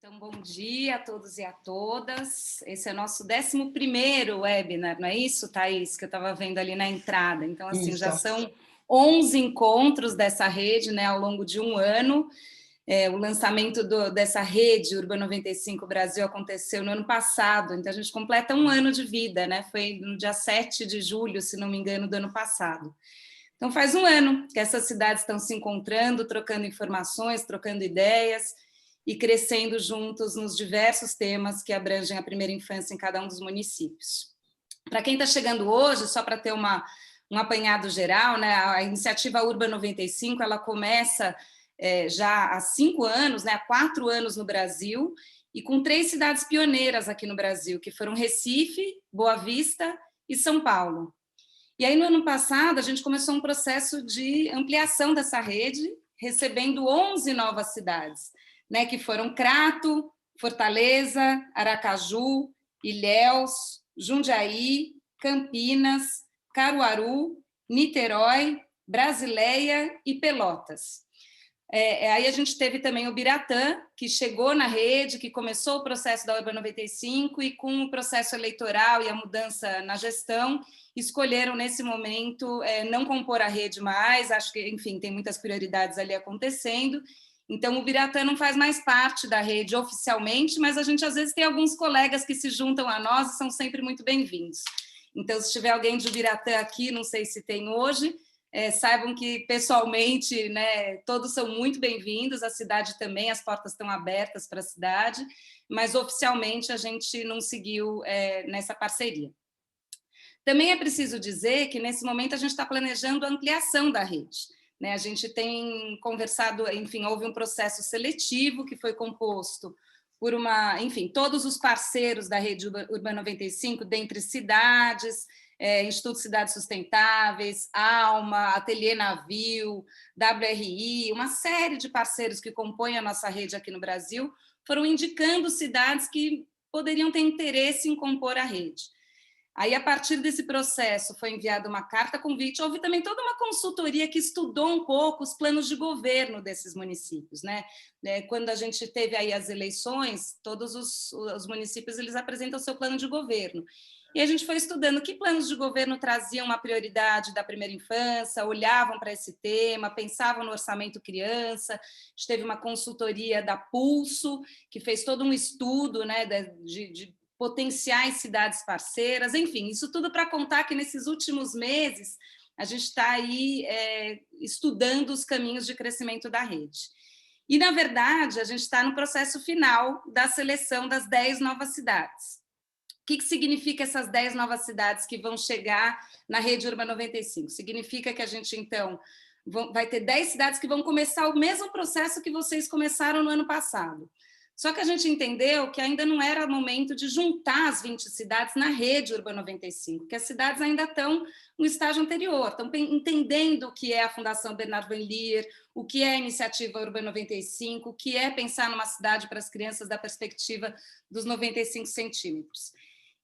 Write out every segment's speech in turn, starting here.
Então, bom dia a todos e a todas. Esse é o nosso 11º webinar, não é isso, Thaís? Que eu estava vendo ali na entrada. Então, assim, Isso. já são 11 encontros dessa rede, né, ao longo de um ano. O lançamento dessa rede Urbano 95 Brasil aconteceu no ano passado, então a gente completa um ano de vida, né? Foi no dia 7 de julho, se não me engano, do ano passado. Então, faz um ano que essas cidades estão se encontrando, trocando informações, trocando ideias e crescendo juntos nos diversos temas que abrangem a primeira infância em cada um dos municípios. Para quem está chegando hoje, só para ter um apanhado geral, né, a iniciativa Urba 95, ela começa já há 5 anos, né, há 4 anos no Brasil, e com 3 cidades pioneiras aqui no Brasil, que foram Recife, Boa Vista e São Paulo. E aí, no ano passado, a gente começou um processo de ampliação dessa rede, recebendo 11 novas cidades, né, que foram Crato, Fortaleza, Aracaju, Ilhéus, Jundiaí, Campinas, Caruaru, Niterói, Brasileia e Pelotas. Aí a gente teve também o Biratã, que chegou na rede, que começou o processo da Urba 95 e com o processo eleitoral e a mudança na gestão, escolheram nesse momento não compor a rede mais, acho que, enfim, tem muitas prioridades ali acontecendo, então o Biratã não faz mais parte da rede oficialmente, mas a gente às vezes tem alguns colegas que se juntam a nós e são sempre muito bem-vindos. Então, se tiver alguém de Biratã aqui, não sei se tem hoje, saibam que pessoalmente, né, todos são muito bem-vindos, a cidade também, as portas estão abertas para a cidade, mas oficialmente a gente não seguiu nessa parceria. Também é preciso dizer que nesse momento a gente está planejando a ampliação da rede, né? A gente tem conversado, enfim, houve um processo seletivo que foi composto por todos os parceiros da rede Urba 95, dentre cidades, Instituto Cidades Sustentáveis, Alma, Ateliê Navio, WRI, uma série de parceiros que compõem a nossa rede aqui no Brasil, foram indicando cidades que poderiam ter interesse em compor a rede. Aí, a partir desse processo, foi enviada uma carta-convite, houve também toda uma consultoria que estudou um pouco os planos de governo desses municípios, né? Quando a gente teve aí as eleições, todos os municípios eles apresentam o seu plano de governo. E a gente foi estudando que planos de governo traziam uma prioridade da primeira infância, olhavam para esse tema, pensavam no orçamento criança. A gente teve uma consultoria da Pulso, que fez todo um estudo, né, de potenciais cidades parceiras, enfim, isso tudo para contar que nesses últimos meses a gente está aí estudando os caminhos de crescimento da rede. E, na verdade, a gente está no processo final da seleção das 10 novas cidades. O que significa essas 10 novas cidades que vão chegar na rede Urba 95? Significa que a gente, então, vai ter 10 cidades que vão começar o mesmo processo que vocês começaram no ano passado. Só que a gente entendeu que ainda não era momento de juntar as 20 cidades na rede Urba 95, que as cidades ainda estão no estágio anterior, estão entendendo o que é a Fundação Bernard Van Leer, o que é a iniciativa Urba 95, o que é pensar numa cidade para as crianças da perspectiva dos 95 centímetros.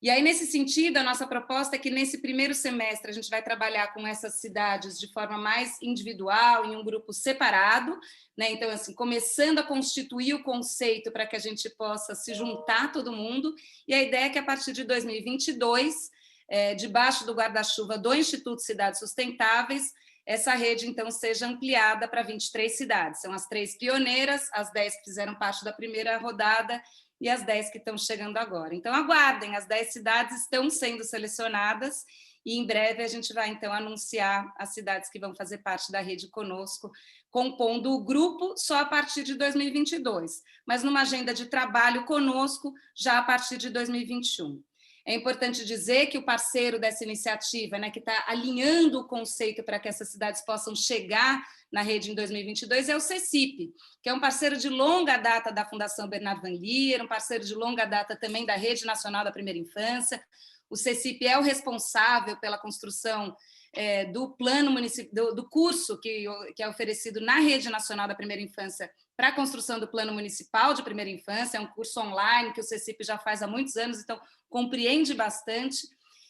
E aí, nesse sentido, a nossa proposta é que nesse primeiro semestre a gente vai trabalhar com essas cidades de forma mais individual, em um grupo separado, né? Então, assim, começando a constituir o conceito para que a gente possa se juntar todo mundo, e a ideia é que a partir de 2022, debaixo do guarda-chuva do Instituto Cidades Sustentáveis, essa rede, então, seja ampliada para 23 cidades. São as 3 pioneiras, as 10 que fizeram parte da primeira rodada, e as 10 que estão chegando agora. Então, aguardem, as 10 cidades estão sendo selecionadas e em breve a gente vai, então, anunciar as cidades que vão fazer parte da rede conosco, compondo o grupo só a partir de 2022, mas numa agenda de trabalho conosco já a partir de 2021. É importante dizer que o parceiro dessa iniciativa, né, que está alinhando o conceito para que essas cidades possam chegar na rede em 2022, é o CECIP, que é um parceiro de longa data da Fundação Bernard Van Leer, um parceiro de longa data também da Rede Nacional da Primeira Infância. O CECIP é o responsável pela construção do plano municipal, do curso que é oferecido na Rede Nacional da Primeira Infância para a construção do Plano Municipal de Primeira Infância, é um curso online que o CECIP já faz há muitos anos, então compreende bastante.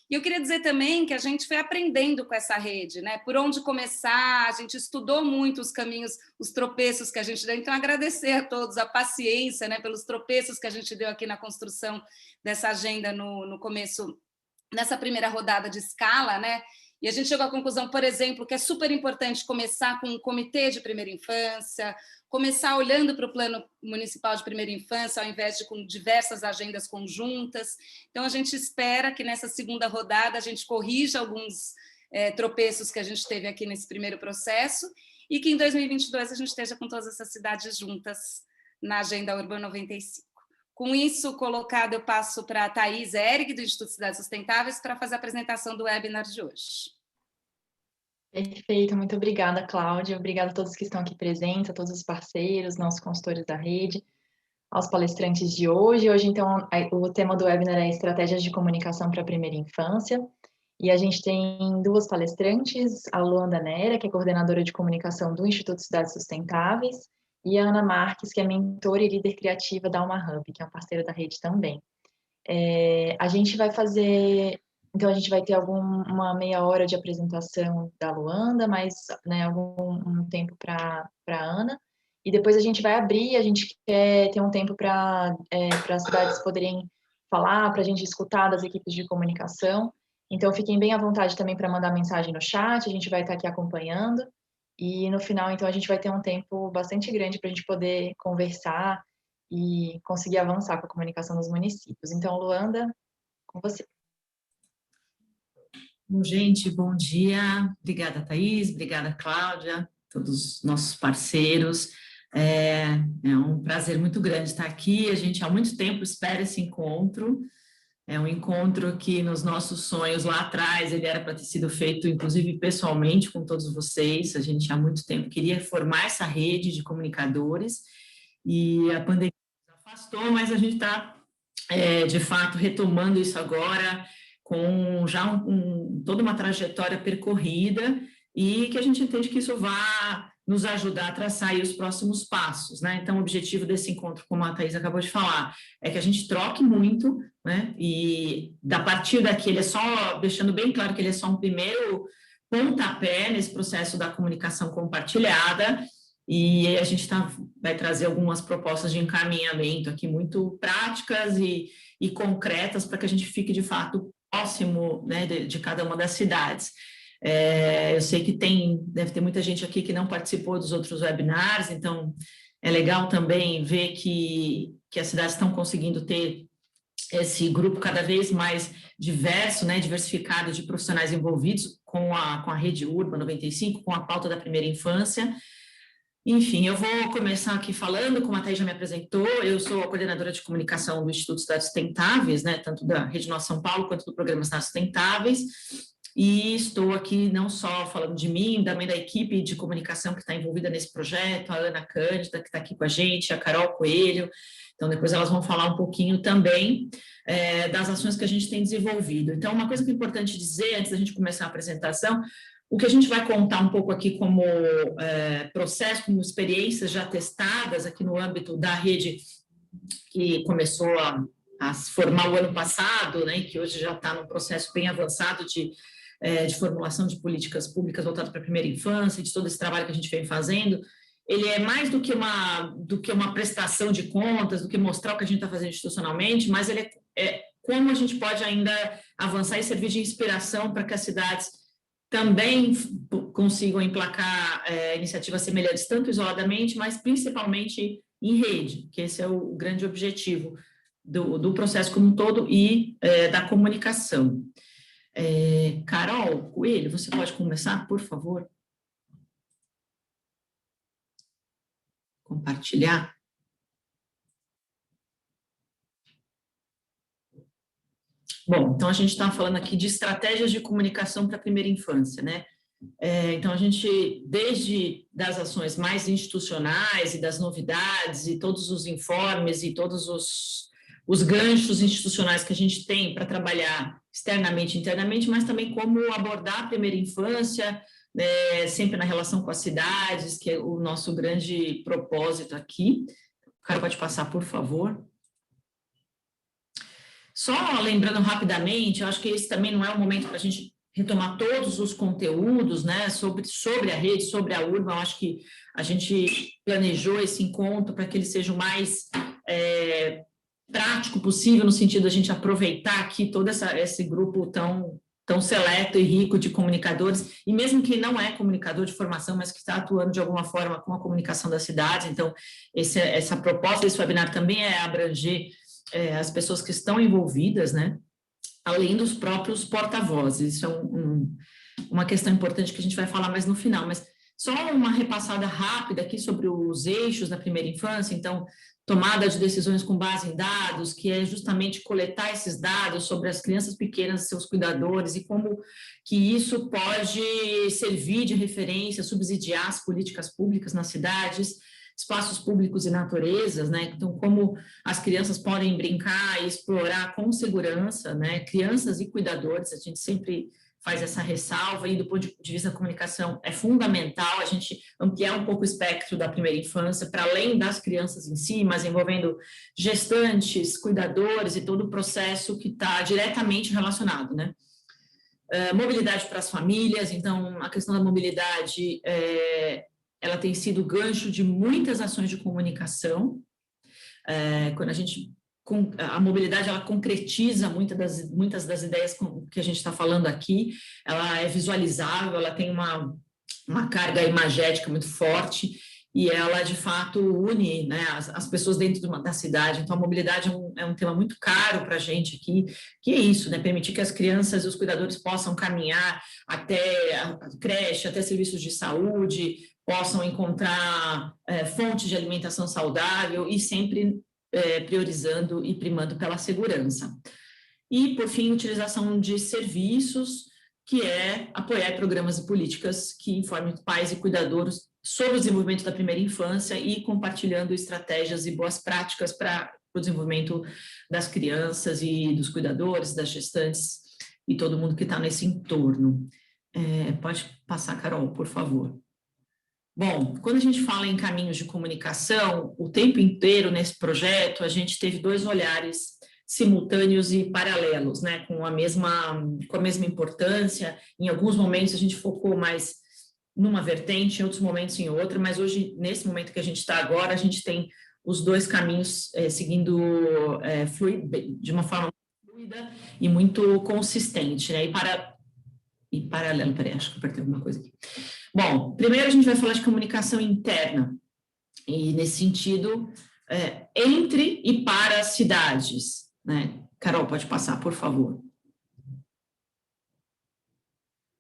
E eu queria dizer também que a gente foi aprendendo com essa rede, né? Por onde começar, a gente estudou muito os caminhos, os tropeços que a gente deu. Então, agradecer a todos a paciência, né, pelos tropeços que a gente deu aqui na construção dessa agenda no começo, nessa primeira rodada de escala, né? E a gente chegou à conclusão, por exemplo, que é super importante começar com um comitê de primeira infância, começar olhando para o plano municipal de primeira infância, ao invés de com diversas agendas conjuntas. Então, a gente espera que nessa segunda rodada a gente corrija alguns tropeços que a gente teve aqui nesse primeiro processo e que em 2022 a gente esteja com todas essas cidades juntas na Agenda Urbana 95. Com isso colocado, eu passo para a Thaís Erig, do Instituto Cidades Sustentáveis, para fazer a apresentação do webinar de hoje. Perfeito, muito obrigada, Cláudia. Obrigada a todos que estão aqui presentes, a todos os parceiros, nossos consultores da rede, aos palestrantes de hoje. Hoje, então, o tema do webinar é Estratégias de Comunicação para a Primeira Infância. E a gente tem duas palestrantes, a Luanda Nera, que é coordenadora de comunicação do Instituto Cidades Sustentáveis, e a Ana Marques, que é mentora e líder criativa da Alma Hub, que é um parceiro da rede também. A gente vai fazer... Então, a gente vai ter uma meia hora de apresentação da Luanda, mais um tempo para a Ana. E depois a gente vai abrir, a gente quer ter um tempo para as cidades poderem falar, para a gente escutar das equipes de comunicação. Então, fiquem bem à vontade também para mandar mensagem no chat, a gente vai estar aqui acompanhando. E no final, então, a gente vai ter um tempo bastante grande para a gente poder conversar e conseguir avançar com a comunicação dos municípios. Então, Luanda, com você. Bom, gente, bom dia. Obrigada, Thaís, obrigada, Cláudia, todos os nossos parceiros. É um prazer muito grande estar aqui. A gente há muito tempo espera esse encontro. É um encontro que nos nossos sonhos lá atrás, ele era para ter sido feito, inclusive, pessoalmente com todos vocês. A gente há muito tempo queria formar essa rede de comunicadores e a pandemia nos afastou, mas a gente está, de fato, retomando isso agora, com já toda uma trajetória percorrida e que a gente entende que isso vai nos ajudar a traçar aí os próximos passos, né? Então, o objetivo desse encontro, como a Thaís acabou de falar, é que a gente troque muito, né? E, a partir daqui, ele é só, deixando bem claro que ele é só um primeiro pontapé nesse processo da comunicação compartilhada, e a gente vai trazer algumas propostas de encaminhamento aqui muito práticas e concretas para que a gente fique, de fato, próximo, né, de cada uma das cidades. Eu sei que deve ter muita gente aqui que não participou dos outros webinars, então é legal também ver que as cidades estão conseguindo ter esse grupo cada vez mais diverso, né, diversificado de profissionais envolvidos com a Rede Urba 95, com a pauta da primeira infância. Enfim, eu vou começar aqui falando, como a Thaís já me apresentou, eu sou a coordenadora de comunicação do Instituto Cidades Sustentáveis, né, tanto da Rede Nossa São Paulo quanto do Programa Cidades Sustentáveis, e estou aqui não só falando de mim, também da equipe de comunicação que está envolvida nesse projeto, a Ana Cândida, que está aqui com a gente, a Carol Coelho, então depois elas vão falar um pouquinho também das ações que a gente tem desenvolvido. Então, uma coisa que é importante dizer, antes da gente começar a apresentação, o que a gente vai contar um pouco aqui como processo, como experiências já testadas aqui no âmbito da rede que começou a se formar o ano passado, né, que hoje já está num processo bem avançado de formulação de políticas públicas voltadas para a primeira infância, de todo esse trabalho que a gente vem fazendo. Ele é mais do que uma prestação de contas, do que mostrar o que a gente está fazendo institucionalmente, mas ele é como a gente pode ainda avançar e servir de inspiração para que as cidades também consigam emplacar iniciativas semelhantes, tanto isoladamente, mas principalmente em rede, que esse é o grande objetivo do processo como um todo e da comunicação. Carol Coelho, você pode começar, por favor? Compartilhar. Bom, então a gente está falando aqui de estratégias de comunicação para a primeira infância, né? Então a gente, desde das ações mais institucionais e das novidades e todos os informes e todos os ganchos institucionais que a gente tem para trabalhar externamente e internamente, mas também como abordar a primeira infância, sempre na relação com as cidades, que é o nosso grande propósito aqui. O cara pode passar, por favor. Só lembrando rapidamente, eu acho que esse também não é o momento para a gente retomar todos os conteúdos, né, sobre a rede, sobre a Urban. Eu acho que a gente planejou esse encontro para que ele seja o mais prático possível, no sentido de a gente aproveitar aqui todo esse grupo tão seleto e rico de comunicadores, e mesmo quem não é comunicador de formação, mas que está atuando de alguma forma com a comunicação das cidades. Então, essa proposta desse webinar também é abranger as pessoas que estão envolvidas, né, além dos próprios porta-vozes. Isso é uma questão importante que a gente vai falar mais no final, mas só uma repassada rápida aqui sobre os eixos da primeira infância. Então, tomada de decisões com base em dados, que é justamente coletar esses dados sobre as crianças pequenas e seus cuidadores, e como que isso pode servir de referência, subsidiar as políticas públicas nas cidades, espaços públicos e naturezas, né? Então, como as crianças podem brincar e explorar com segurança, né? Crianças e cuidadores, a gente sempre faz essa ressalva, e do ponto de vista da comunicação é fundamental a gente ampliar um pouco o espectro da primeira infância, para além das crianças em si, mas envolvendo gestantes, cuidadores e todo o processo que está diretamente relacionado, né? Mobilidade para as famílias. Então, a questão da mobilidade, ela tem sido gancho de muitas ações de comunicação. Quando a mobilidade, ela concretiza muitas das ideias que a gente está falando aqui, ela é visualizável, ela tem uma carga imagética muito forte, e ela, de fato, une, né, as pessoas dentro da cidade. Então, a mobilidade é um tema muito caro para a gente aqui, que é isso, né, permitir que as crianças e os cuidadores possam caminhar até a creche, até serviços de saúde, possam encontrar fontes de alimentação saudável, e sempre priorizando e primando pela segurança. E, por fim, utilização de serviços, que é apoiar programas e políticas que informem pais e cuidadores sobre o desenvolvimento da primeira infância, e compartilhando estratégias e boas práticas para o desenvolvimento das crianças e dos cuidadores, das gestantes e todo mundo que está nesse entorno. Pode passar, Carol, por favor. Bom, quando a gente fala em caminhos de comunicação, o tempo inteiro nesse projeto a gente teve dois olhares simultâneos e paralelos, né, com a mesma importância. Em alguns momentos a gente focou mais numa vertente, em outros momentos em outra, mas hoje, nesse momento que a gente está agora, a gente tem os dois caminhos seguindo de uma forma fluida e muito consistente, né, e paralelo. Peraí, acho que eu apertei alguma coisa aqui. Bom, primeiro a gente vai falar de comunicação interna, e nesse sentido, entre e para as cidades, né? Carol, pode passar, por favor.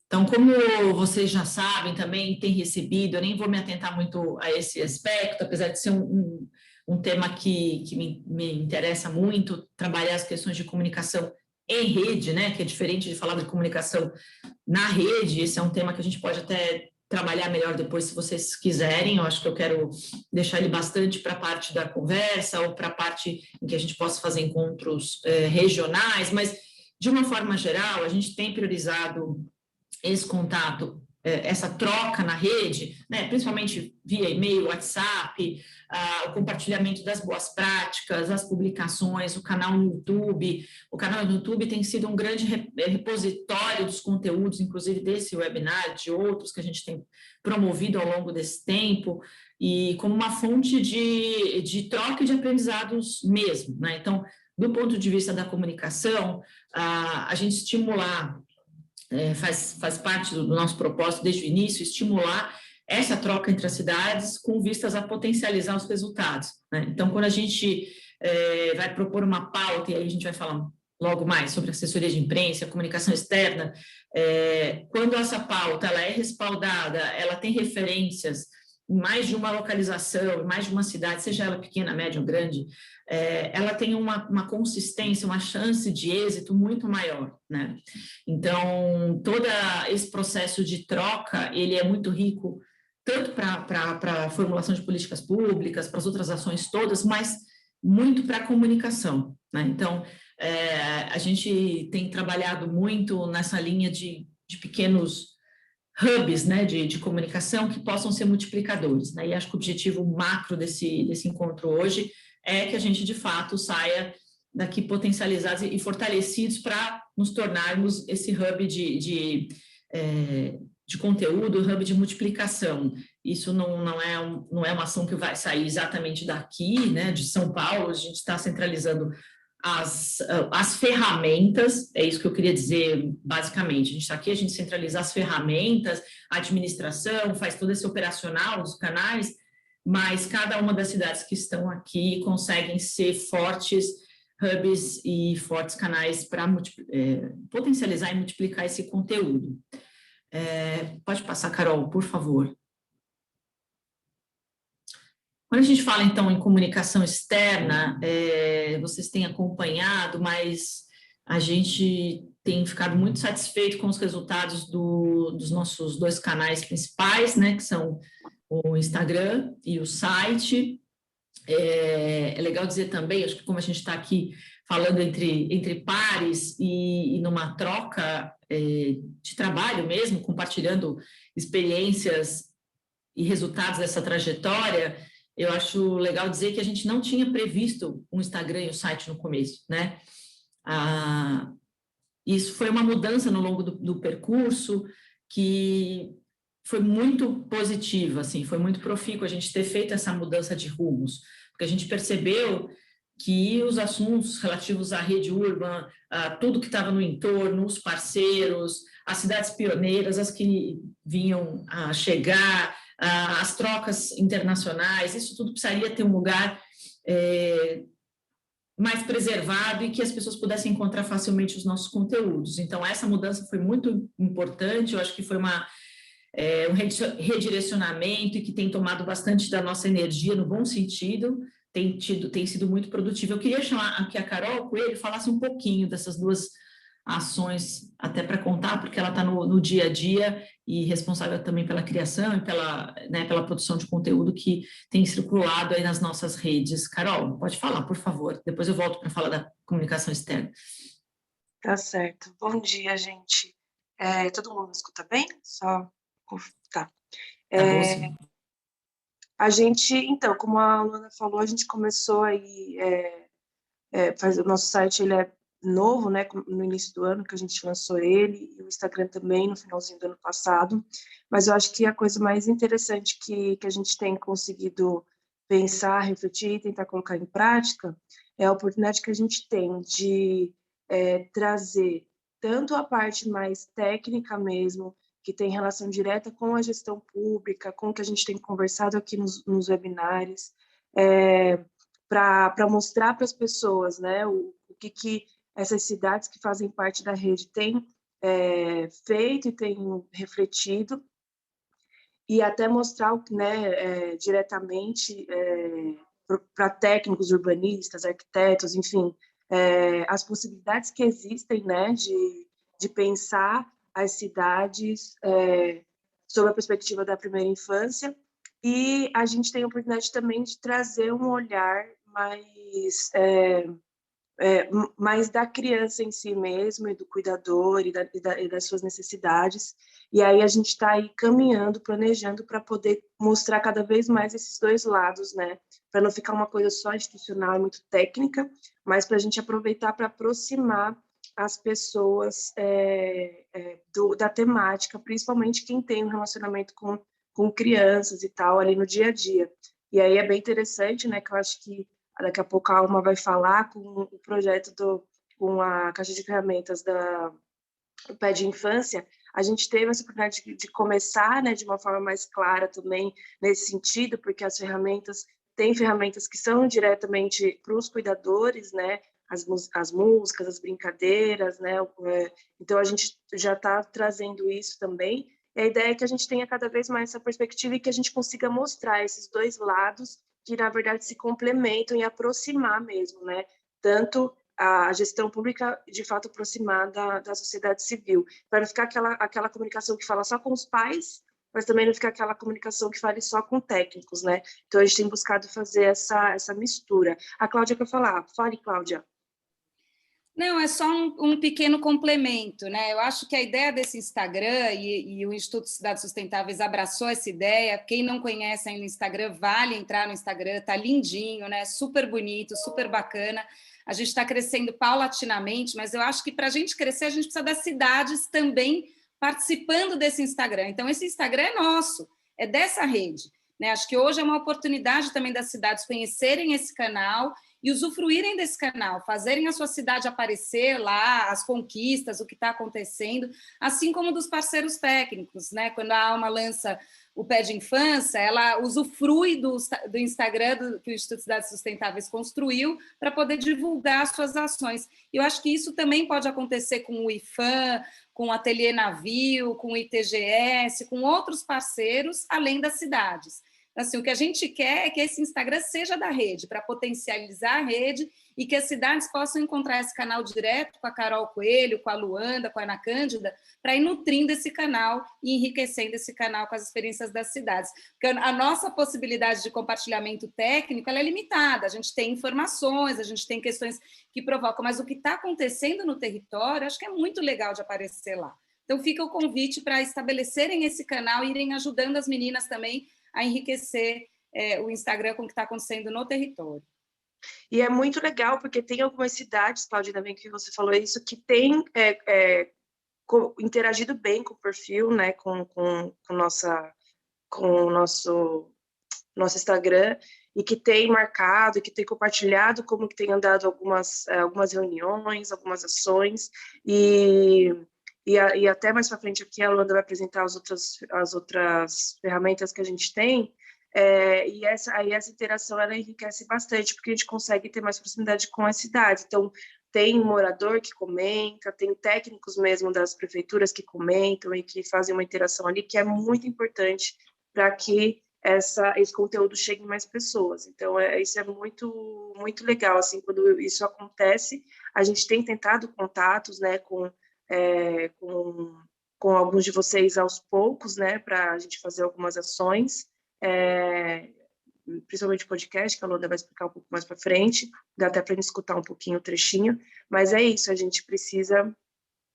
Então, como vocês já sabem, também tem recebido, eu nem vou me atentar muito a esse aspecto, apesar de ser um tema que me interessa muito, trabalhar as questões de comunicação em rede, né, que é diferente de falar de comunicação na rede. Esse é um tema que a gente pode até trabalhar melhor depois, se vocês quiserem. Eu acho que eu quero deixar ele bastante para a parte da conversa, ou para a parte em que a gente possa fazer encontros regionais, mas, de uma forma geral, a gente tem priorizado esse contato, essa troca na rede, né, principalmente via e-mail, WhatsApp, o compartilhamento das boas práticas, as publicações, o canal no YouTube. O canal no YouTube tem sido um grande repositório dos conteúdos, inclusive desse webinar, de outros que a gente tem promovido ao longo desse tempo, e como uma fonte de troca e de aprendizados mesmo, né? Então, do ponto de vista da comunicação, a gente estimular, faz parte do nosso propósito desde o início, estimular essa troca entre as cidades com vistas a potencializar os resultados, né? Então, quando a gente vai propor uma pauta, e aí a gente vai falar logo mais sobre assessoria de imprensa, comunicação externa, quando essa pauta ela é respaldada, ela tem referências em mais de uma localização, em mais de uma cidade, seja ela pequena, média ou grande, ela tem uma consistência, uma chance de êxito muito maior, né? Então, todo esse processo de troca, ele é muito rico, tanto para a formulação de políticas públicas, para as outras ações todas, mas muito para a comunicação, né? Então, a gente tem trabalhado muito nessa linha de pequenos hubs, né, de comunicação que possam ser multiplicadores, né? E acho que o objetivo macro desse encontro hoje é que a gente, de fato, saia daqui potencializados e fortalecidos para nos tornarmos esse hub de conteúdo, hub de multiplicação. Isso não é uma ação que vai sair exatamente daqui, né, de São Paulo. A gente está centralizando as ferramentas, é isso que eu queria dizer basicamente. A gente está aqui, a gente centraliza as ferramentas, a administração, faz todo esse operacional dos canais, mas cada uma das cidades que estão aqui conseguem ser fortes hubs e fortes canais para potencializar e multiplicar esse conteúdo. Pode passar, Carol, por favor. Quando a gente fala, então, em comunicação externa, vocês têm acompanhado, mas a gente tem ficado muito satisfeito com os resultados dos nossos 2 canais principais, né, que são o Instagram e o site. É legal dizer também, acho que como a gente está aqui falando entre pares e numa troca de trabalho mesmo, compartilhando experiências e resultados dessa trajetória, eu acho legal dizer que a gente não tinha previsto um Instagram e um site no começo, né? Isso foi uma mudança no longo do percurso que foi muito positiva, assim, foi muito profícuo a gente ter feito essa mudança de rumos, porque a gente percebeu que os assuntos relativos à rede urbana, a tudo que estava no entorno, os parceiros, as cidades pioneiras, as que vinham a chegar, as trocas internacionais, isso tudo precisaria ter um lugar mais preservado e que as pessoas pudessem encontrar facilmente os nossos conteúdos. Então, essa mudança foi muito importante, eu acho que foi um redirecionamento e que tem tomado bastante da nossa energia no bom sentido, tem sido muito produtivo. Eu queria chamar aqui a Carol Coelho, falasse um pouquinho dessas 2 ações, até para contar, porque ela está no dia a dia e responsável também pela criação e pela produção de conteúdo que tem circulado aí nas nossas redes. Carol, pode falar, por favor. Depois eu volto para falar da comunicação externa. Tá certo. Bom dia, gente. Todo mundo me escuta bem? Só... Tá. Tá bom, sim. A gente, então, como a Luana falou, a gente começou aí, o nosso site, ele é novo, né, no início do ano que a gente lançou ele, e o Instagram também, no finalzinho do ano passado, mas eu acho que a coisa mais interessante que a gente tem conseguido pensar, refletir e tentar colocar em prática é a oportunidade que a gente tem de trazer tanto a parte mais técnica mesmo, que tem relação direta com a gestão pública, com o que a gente tem conversado aqui nos webinários, para mostrar para as pessoas, né, o que essas cidades que fazem parte da rede têm feito e têm refletido, e até mostrar, né, diretamente para técnicos, urbanistas, arquitetos, enfim, as possibilidades que existem, né, de pensar as cidades sob a perspectiva da primeira infância, e a gente tem a oportunidade também de trazer um olhar mais da criança em si mesmo, e do cuidador, e das suas necessidades, e aí a gente está aí caminhando, planejando para poder mostrar cada vez mais esses 2 lados, né, para não ficar uma coisa só institucional e muito técnica, mas para a gente aproveitar para aproximar as pessoas da temática, principalmente quem tem um relacionamento com crianças e tal, ali no dia a dia. E aí é bem interessante, né, que eu acho que daqui a pouco a Alma vai falar com o projeto com a caixa de ferramentas do Pé de Infância, a gente teve essa oportunidade de começar, né, de uma forma mais clara também nesse sentido, porque tem ferramentas que são diretamente para os cuidadores, né, as músicas, as brincadeiras, né, então a gente já está trazendo isso também, e a ideia é que a gente tenha cada vez mais essa perspectiva e que a gente consiga mostrar esses 2 lados que, na verdade, se complementam e aproximar mesmo, né, tanto a gestão pública, de fato, aproximar da sociedade civil, para não ficar aquela comunicação que fala só com os pais, mas também não ficar aquela comunicação que fale só com técnicos, né? Então, a gente tem buscado fazer essa mistura. A Cláudia quer falar. Fale, Cláudia. Não, é só um pequeno complemento, né? Eu acho que a ideia desse Instagram, e o Instituto Cidades Sustentáveis abraçou essa ideia. Quem não conhece ainda o Instagram, vale entrar no Instagram, tá lindinho, né? Super bonito, super bacana. A gente está crescendo paulatinamente, mas eu acho que para a gente crescer, a gente precisa das cidades também participando desse Instagram. Então, esse Instagram é nosso, é dessa rede, né? Acho que hoje é uma oportunidade também das cidades conhecerem esse canal e usufruírem desse canal, fazerem a sua cidade aparecer lá, as conquistas, o que está acontecendo, assim como dos parceiros técnicos, né? Quando a Alma lança o Pé de Infância, ela usufrui do Instagram que o Instituto Cidades Sustentáveis construiu para poder divulgar suas ações. E eu acho que isso também pode acontecer com o IFAM, com o Ateliê Navio, com o ITGS, com outros parceiros, além das cidades. Assim, o que a gente quer é que esse Instagram seja da rede, para potencializar a rede e que as cidades possam encontrar esse canal direto com a Carol Coelho, com a Luanda, com a Ana Cândida, para ir nutrindo esse canal e enriquecendo esse canal com as experiências das cidades. Porque a nossa possibilidade de compartilhamento técnico ela é limitada, a gente tem informações, a gente tem questões que provocam, mas o que está acontecendo no território, acho que é muito legal de aparecer lá. Então, fica o convite para estabelecerem esse canal e irem ajudando as meninas também a enriquecer o Instagram com o que está acontecendo no território. E é muito legal, porque tem algumas cidades, Cláudia, ainda bem que você falou isso, que tem interagido bem com o perfil, né, com o nosso Instagram, e que tem marcado, que tem compartilhado como que tem andado algumas reuniões, algumas ações, e até mais para frente aqui a Luanda vai apresentar as outras ferramentas que a gente tem, e essa interação ela enriquece bastante, porque a gente consegue ter mais proximidade com as cidades. Então, tem morador que comenta, tem técnicos mesmo das prefeituras que comentam e que fazem uma interação ali, que é muito importante para que esse conteúdo chegue em mais pessoas. Então, isso é muito, muito legal. Assim, quando isso acontece, a gente tem tentado contatos, né, com alguns de vocês aos poucos, né, para a gente fazer algumas ações, principalmente podcast, que a Luanda vai explicar um pouco mais para frente, dá até para a gente escutar um pouquinho o trechinho, mas é isso, a gente precisa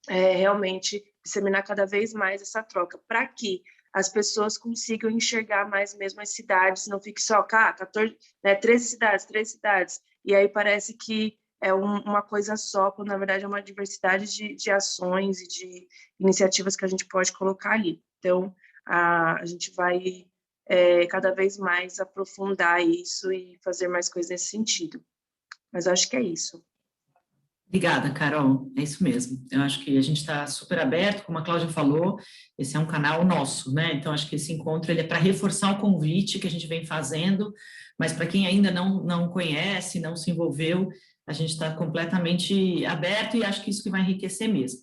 realmente disseminar cada vez mais essa troca, para que as pessoas consigam enxergar mais mesmo as cidades, não fique só, 14, né, 13 cidades, e aí parece que é uma coisa só, quando na verdade é uma diversidade de ações e de iniciativas que a gente pode colocar ali. Então, a gente vai cada vez mais aprofundar isso e fazer mais coisas nesse sentido. Mas eu acho que é isso. Obrigada, Carol. É isso mesmo. Eu acho que a gente está super aberto, como a Cláudia falou, esse é um canal nosso, né? Então, acho que esse encontro ele é para reforçar o convite que a gente vem fazendo, mas para quem ainda não conhece, não se envolveu, a gente está completamente aberto e acho que isso que vai enriquecer mesmo.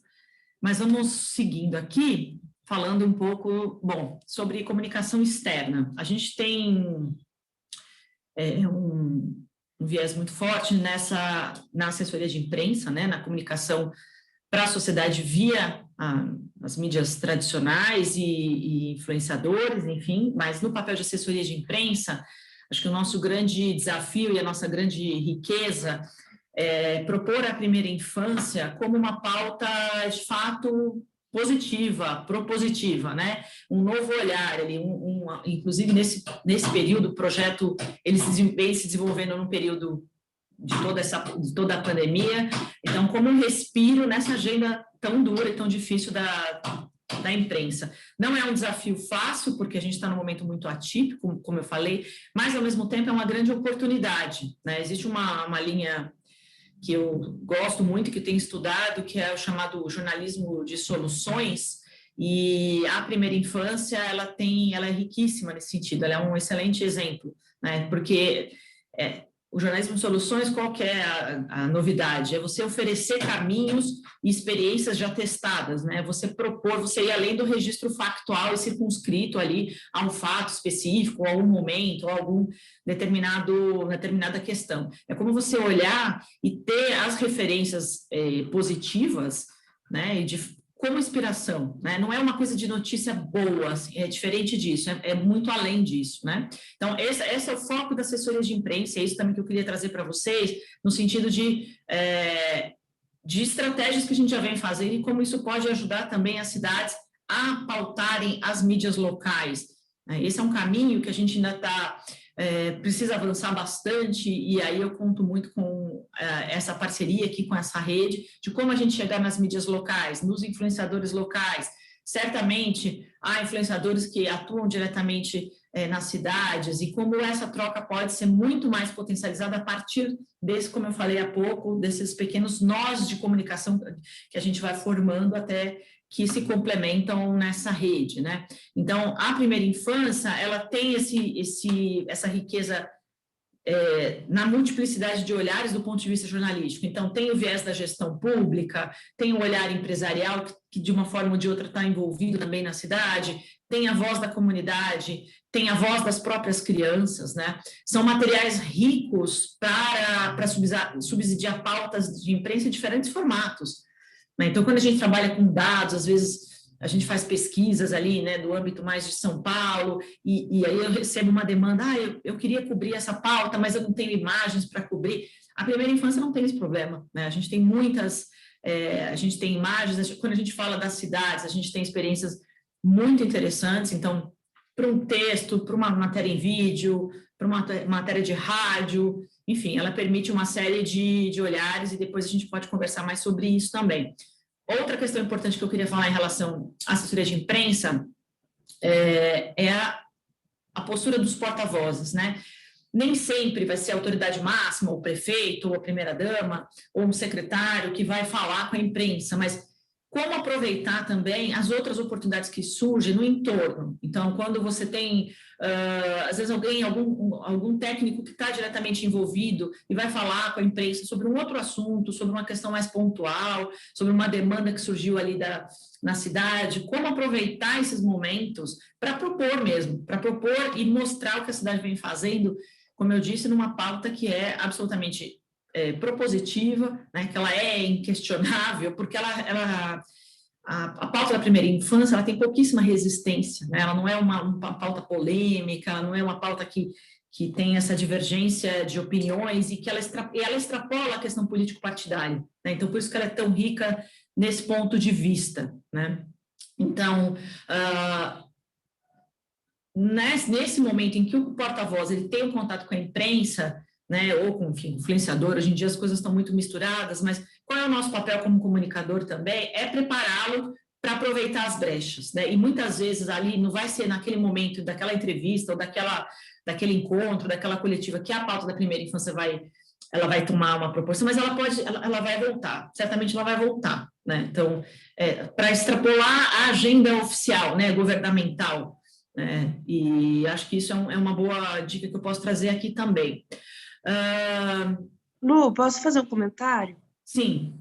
Mas vamos seguindo aqui, falando um pouco, sobre comunicação externa. A gente tem um viés muito forte na assessoria de imprensa, né, na comunicação para a sociedade via as mídias tradicionais e influenciadores, enfim, mas no papel de assessoria de imprensa, acho que o nosso grande desafio e a nossa grande riqueza é propor a primeira infância como uma pauta, de fato, positiva, propositiva, né? Um novo olhar, inclusive nesse período, o projeto ele vem se desenvolvendo num período de toda a pandemia, então como um respiro nessa agenda tão dura e tão difícil da imprensa. Não é um desafio fácil, porque a gente está num momento muito atípico, como eu falei, mas ao mesmo tempo é uma grande oportunidade, né? Existe uma linha que eu gosto muito, que eu tenho estudado, que é o chamado jornalismo de soluções, e a primeira infância, ela é riquíssima nesse sentido, ela é um excelente exemplo, né? Porque o jornalismo de soluções, qual que é a novidade? É você oferecer caminhos e experiências já testadas, né? Você propor, você ir além do registro factual e circunscrito ali a um fato específico, a um momento, a algum determinada questão. É como você olhar e ter as referências positivas, né? Como inspiração, né? Não é uma coisa de notícia boa, assim, é diferente disso, é muito além disso, né? Então, esse é o foco da assessoria de imprensa, é isso também que eu queria trazer para vocês, no sentido de de estratégias que a gente já vem fazendo e como isso pode ajudar também as cidades a pautarem as mídias locais. Esse é um caminho que a gente ainda precisa avançar bastante, e aí eu conto muito com essa parceria aqui com essa rede, de como a gente chegar nas mídias locais, nos influenciadores locais. Certamente, há influenciadores que atuam diretamente nas cidades, e como essa troca pode ser muito mais potencializada a partir desse, como eu falei há pouco, desses pequenos nós de comunicação que a gente vai formando até que se complementam nessa rede, né? Então, a primeira infância, ela tem essa riqueza na multiplicidade de olhares do ponto de vista jornalístico. Então, tem o viés da gestão pública, tem o olhar empresarial, que de uma forma ou de outra está envolvido também na cidade, tem a voz da comunidade, tem a voz das próprias crianças, né? São materiais ricos para subsidiar pautas de imprensa em diferentes formatos. Então, quando a gente trabalha com dados, às vezes a gente faz pesquisas ali, né, do âmbito mais de São Paulo, e aí eu recebo uma demanda, eu queria cobrir essa pauta, mas eu não tenho imagens para cobrir. A primeira infância não tem esse problema, né? A gente tem a gente tem imagens, quando a gente fala das cidades, a gente tem experiências muito interessantes, então, para um texto, para uma matéria em vídeo, para uma matéria de rádio, enfim, ela permite uma série de olhares, e depois a gente pode conversar mais sobre isso também. Outra questão importante que eu queria falar em relação à assessoria de imprensa é a postura dos porta-vozes, né? Nem sempre vai ser a autoridade máxima, o prefeito, ou a primeira-dama, ou um secretário que vai falar com a imprensa, mas como aproveitar também as outras oportunidades que surgem no entorno. Então, quando você tem, às vezes, algum técnico que está diretamente envolvido e vai falar com a imprensa sobre um outro assunto, sobre uma questão mais pontual, sobre uma demanda que surgiu ali na cidade, como aproveitar esses momentos para propor mesmo, para propor e mostrar o que a cidade vem fazendo, como eu disse, numa pauta que é absolutamente propositiva, né, que ela é inquestionável, porque a pauta da primeira infância ela tem pouquíssima resistência, né, ela não é uma pauta polêmica, ela não é uma pauta que tem essa divergência de opiniões e que ela extrapola a questão político-partidária, né, então por isso que ela é tão rica nesse ponto de vista, né. Então, nesse momento em que o porta-voz ele tem um contato com a imprensa, né, ou com influenciador, hoje em dia as coisas estão muito misturadas, mas qual é o nosso papel como comunicador também? É prepará-lo para aproveitar as brechas, né, e muitas vezes ali não vai ser naquele momento daquela entrevista ou daquele encontro, daquela coletiva que a pauta da primeira infância ela vai tomar uma proporção, mas ela vai voltar, certamente ela vai voltar, né, então, para extrapolar a agenda oficial, né, governamental, e acho que isso é uma boa dica que eu posso trazer aqui também. Lu, posso fazer um comentário? Sim.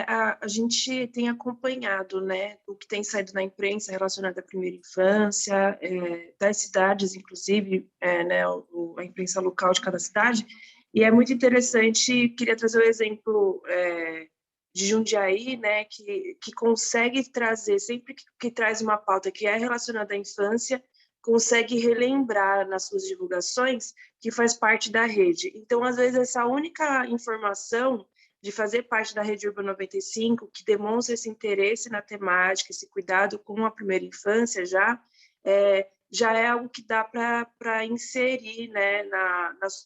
A gente tem acompanhado, né, o que tem saído na imprensa relacionado à primeira infância, das cidades, inclusive, né, a imprensa local de cada cidade, e é muito interessante. Queria trazer o exemplo de Jundiaí, né, que consegue trazer, sempre que traz uma pauta que é relacionada à infância, consegue relembrar nas suas divulgações que faz parte da rede. Então, às vezes, essa única informação de fazer parte da Rede Urban 95, que demonstra esse interesse na temática, esse cuidado com a primeira infância já é algo que dá para inserir, né,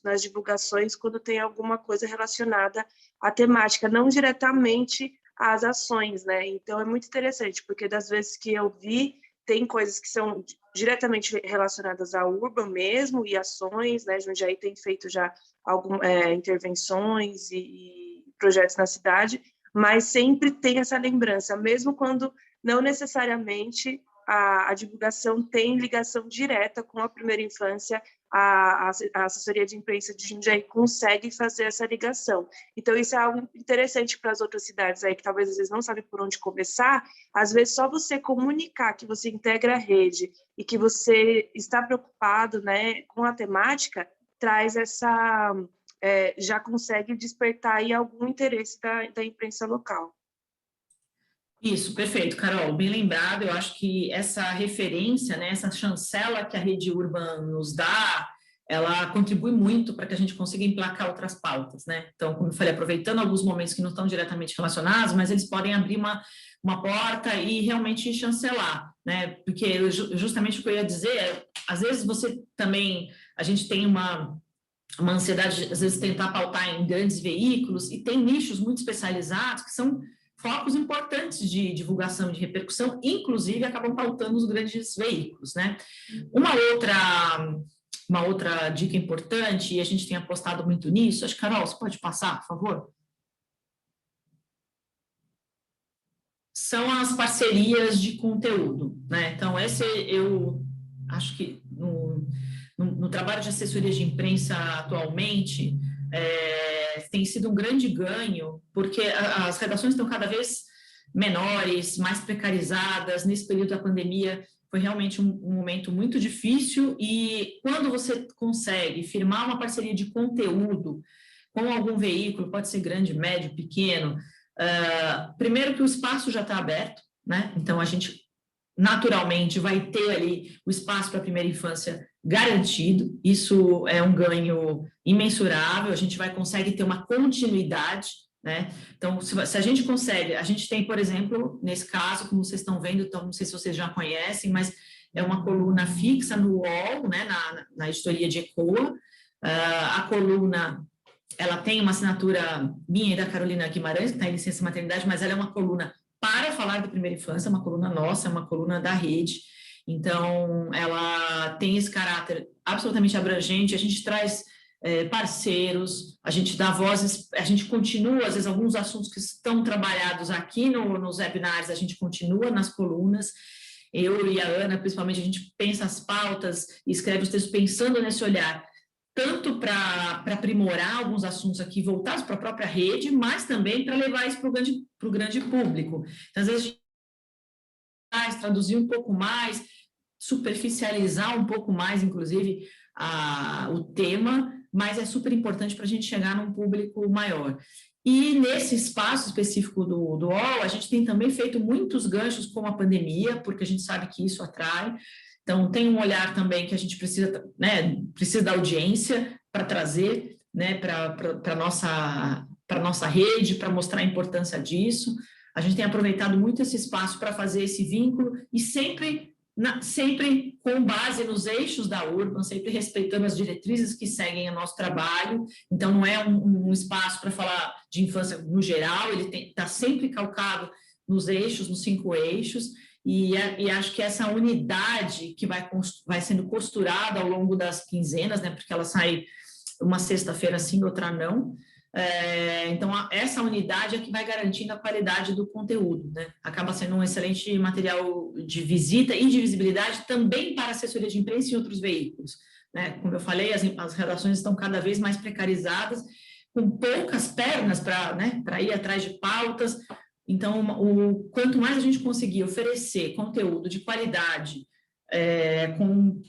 nas divulgações quando tem alguma coisa relacionada à temática, não diretamente às ações, né? Então, é muito interessante, porque das vezes que eu vi, tem coisas que são diretamente relacionadas à Urban mesmo, e ações, né? Jundiaí tem feito já algumas intervenções e projetos na cidade, mas sempre tem essa lembrança, mesmo quando não necessariamente a divulgação tem ligação direta com a primeira infância, a assessoria de imprensa de Jundiaí consegue fazer essa ligação. Então, isso é algo interessante para as outras cidades aí, que talvez às vezes não sabem por onde começar. Às vezes, só você comunicar que você integra a rede e que você está preocupado, né, com a temática, traz essa... já consegue despertar aí algum interesse da imprensa local. Isso, perfeito, Carol, bem lembrado. Eu acho que essa referência, né, essa chancela que a Rede Urban nos dá, ela contribui muito para que a gente consiga emplacar outras pautas, né? Então, como eu falei, aproveitando alguns momentos que não estão diretamente relacionados, mas eles podem abrir uma porta e realmente chancelar, né? Porque justamente o que eu ia dizer é, às vezes a gente tem uma ansiedade de, às vezes, tentar pautar em grandes veículos, e tem nichos muito especializados que são focos importantes de divulgação e de repercussão, inclusive acabam pautando os grandes veículos, né? Uma outra dica importante, e a gente tem apostado muito nisso, acho que, Carol, você pode passar, por favor? São as parcerias de conteúdo, né? Então, esse eu acho que no trabalho de assessoria de imprensa atualmente, tem sido um grande ganho, porque as redações estão cada vez menores, mais precarizadas. Nesse período da pandemia, foi realmente um momento muito difícil, e quando você consegue firmar uma parceria de conteúdo com algum veículo, pode ser grande, médio, pequeno, primeiro que o espaço já está aberto, né? Então, a gente naturalmente vai ter ali o espaço para a primeira infância garantido, isso é um ganho imensurável, a gente consegue ter uma continuidade, né? Então, se a gente consegue, a gente tem, por exemplo, nesse caso, como vocês estão vendo, então, não sei se vocês já conhecem, mas é uma coluna fixa no UOL, né, na editoria de ECOA. A coluna, ela tem uma assinatura minha e da Carolina Guimarães, que está em licença maternidade, mas ela é uma coluna para falar da primeira infância, uma coluna nossa, uma coluna da rede. Então, ela tem esse caráter absolutamente abrangente, a gente traz parceiros, a gente dá vozes, a gente continua, às vezes, alguns assuntos que estão trabalhados aqui nos webinars, a gente continua nas colunas. Eu e a Ana, principalmente, a gente pensa as pautas e escreve os textos pensando nesse olhar, tanto para aprimorar alguns assuntos aqui voltados para a própria rede, mas também para levar isso para o grande público. Então, às vezes, a gente faz traduzir um pouco mais, superficializar um pouco mais, inclusive, o tema, mas é super importante para a gente chegar num público maior. E nesse espaço específico do UOL, a gente tem também feito muitos ganchos com a pandemia, porque a gente sabe que isso atrai. Então, tem um olhar também que a gente precisa, né, precisa da audiência para trazer, né, para a nossa rede, para mostrar a importância disso. A gente tem aproveitado muito esse espaço para fazer esse vínculo e sempre com base nos eixos da Urban, sempre respeitando as diretrizes que seguem o nosso trabalho. Então, não é um espaço para falar de infância no geral, ele está sempre calcado nos eixos, nos 5 eixos, e acho que essa unidade que vai sendo costurada ao longo das quinzenas, né, porque ela sai uma sexta-feira sim, outra não. Então, essa unidade é que vai garantindo a qualidade do conteúdo, né? Acaba sendo um excelente material de visita e de visibilidade também para a assessoria de imprensa e outros veículos, né? Como eu falei, as redações estão cada vez mais precarizadas, com poucas pernas para ir atrás de pautas. Então, quanto mais a gente conseguir oferecer conteúdo de qualidade, com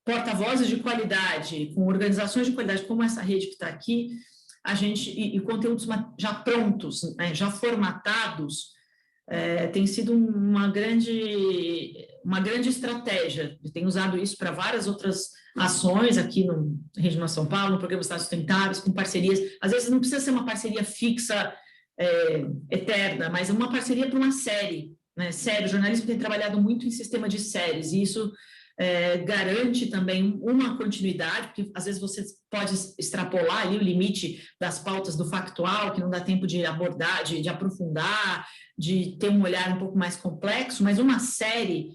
porta-vozes de qualidade, com organizações de qualidade, como essa rede que está aqui, e conteúdos já prontos, né, já formatados, tem sido uma grande estratégia. Eu tenho usado isso para várias outras ações aqui no Rede Nacional São Paulo, no Programa Estados Sustentáveis, com parcerias. Às vezes não precisa ser uma parceria fixa, eterna, mas uma parceria para uma série, né? Série, o jornalismo tem trabalhado muito em sistema de séries, e isso garante também uma continuidade, porque às vezes você pode extrapolar ali o limite das pautas do factual, que não dá tempo de abordar, de aprofundar, de ter um olhar um pouco mais complexo, mas uma série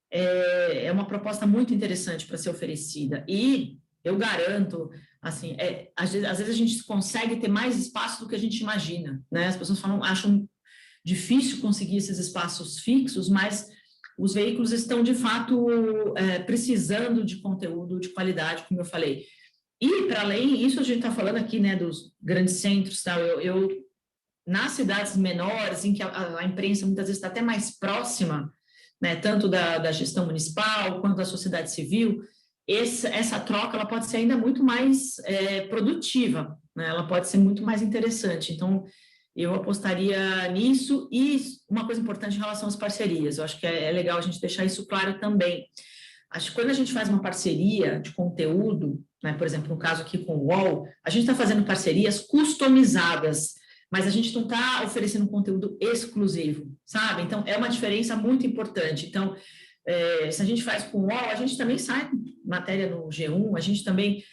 é uma proposta muito interessante para ser oferecida, e eu garanto, assim, às vezes a gente consegue ter mais espaço do que a gente imagina, né? As pessoas acham difícil conseguir esses espaços fixos, mas os veículos estão, de fato, precisando de conteúdo de qualidade, como eu falei. E, para além disso, a gente está falando aqui, né, dos grandes centros, tal. Nas cidades menores, em que a imprensa muitas vezes está até mais próxima, né, tanto da gestão municipal quanto da sociedade civil, essa troca ela pode ser ainda muito mais produtiva, né, ela pode ser muito mais interessante. Então, eu apostaria nisso. E uma coisa importante em relação às parcerias, eu acho que é legal a gente deixar isso claro também. Acho que quando a gente faz uma parceria de conteúdo, né, por exemplo, no caso aqui com o UOL, a gente está fazendo parcerias customizadas, mas a gente não está oferecendo conteúdo exclusivo, sabe? Então, é uma diferença muito importante. Então, se a gente faz com o UOL, a gente também sai matéria no G1, a gente também,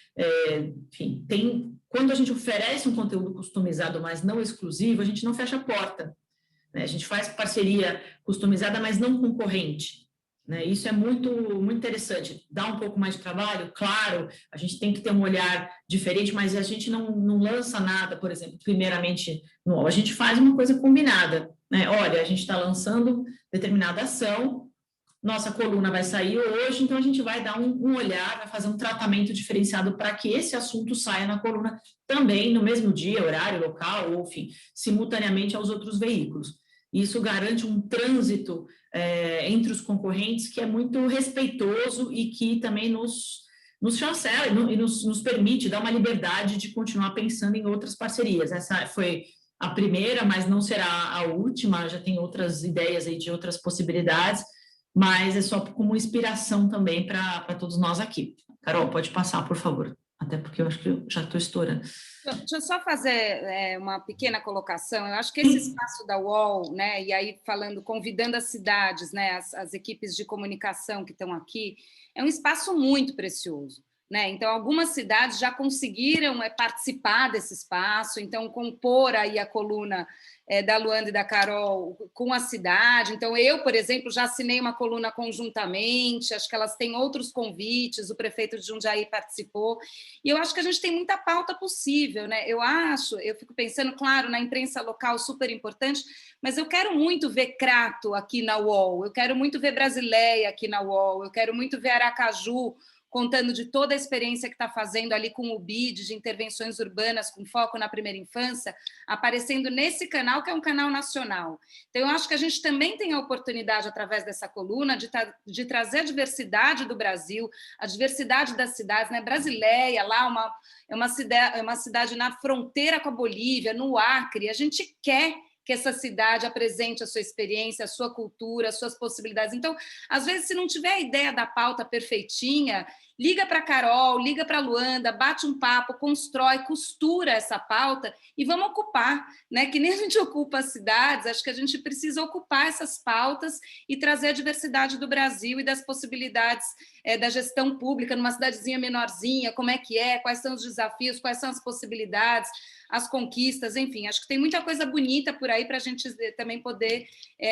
enfim, tem... Quando a gente oferece um conteúdo customizado, mas não exclusivo, a gente não fecha a porta, né? A gente faz parceria customizada, mas não concorrente, né? Isso é muito, muito interessante. Dá um pouco mais de trabalho, claro, a gente tem que ter um olhar diferente, mas a gente não lança nada, por exemplo, primeiramente no UOL. A gente faz uma coisa combinada, né? Olha, a gente está lançando determinada ação, nossa coluna vai sair hoje, então a gente vai dar um olhar, vai fazer um tratamento diferenciado para que esse assunto saia na coluna também no mesmo dia, horário, local, ou enfim, simultaneamente aos outros veículos. Isso garante um trânsito entre os concorrentes que é muito respeitoso e que também nos chancela e nos permite dar uma liberdade de continuar pensando em outras parcerias. Essa foi a primeira, mas não será a última, já tem outras ideias aí de outras possibilidades, mas é só como inspiração também para todos nós aqui. Carol, pode passar, por favor, até porque eu acho que eu já estou estourando. Deixa eu só fazer uma pequena colocação. Eu acho que esse espaço da UOL, né, e aí falando, convidando as cidades, né, as equipes de comunicação que estão aqui, é um espaço muito precioso, né? Então, algumas cidades já conseguiram participar desse espaço, então compor aí a coluna da Luanda e da Carol com a cidade. Então, eu, por exemplo, já assinei uma coluna conjuntamente, acho que elas têm outros convites, o prefeito de Jundiaí participou, e eu acho que a gente tem muita pauta possível, né? Eu fico pensando, claro, na imprensa local super importante, mas eu quero muito ver Crato aqui na UOL, eu quero muito ver Brasileia aqui na UOL, eu quero muito ver Aracaju contando de toda a experiência que está fazendo ali com o BID, de intervenções urbanas com foco na primeira infância, aparecendo nesse canal, que é um canal nacional. Então, eu acho que a gente também tem a oportunidade, através dessa coluna, de trazer a diversidade do Brasil, a diversidade das cidades, né? Brasileia, lá é uma cidade na fronteira com a Bolívia, no Acre, a gente quer que essa cidade apresente a sua experiência, a sua cultura, as suas possibilidades. Então, às vezes, se não tiver a ideia da pauta perfeitinha, liga para a Carol, liga para a Luanda, bate um papo, constrói, costura essa pauta e vamos ocupar, né? Que nem a gente ocupa as cidades, acho que a gente precisa ocupar essas pautas e trazer a diversidade do Brasil e das possibilidades da gestão pública numa cidadezinha menorzinha, como é que é, quais são os desafios, quais são as possibilidades, as conquistas, enfim, acho que tem muita coisa bonita por aí para a gente também poder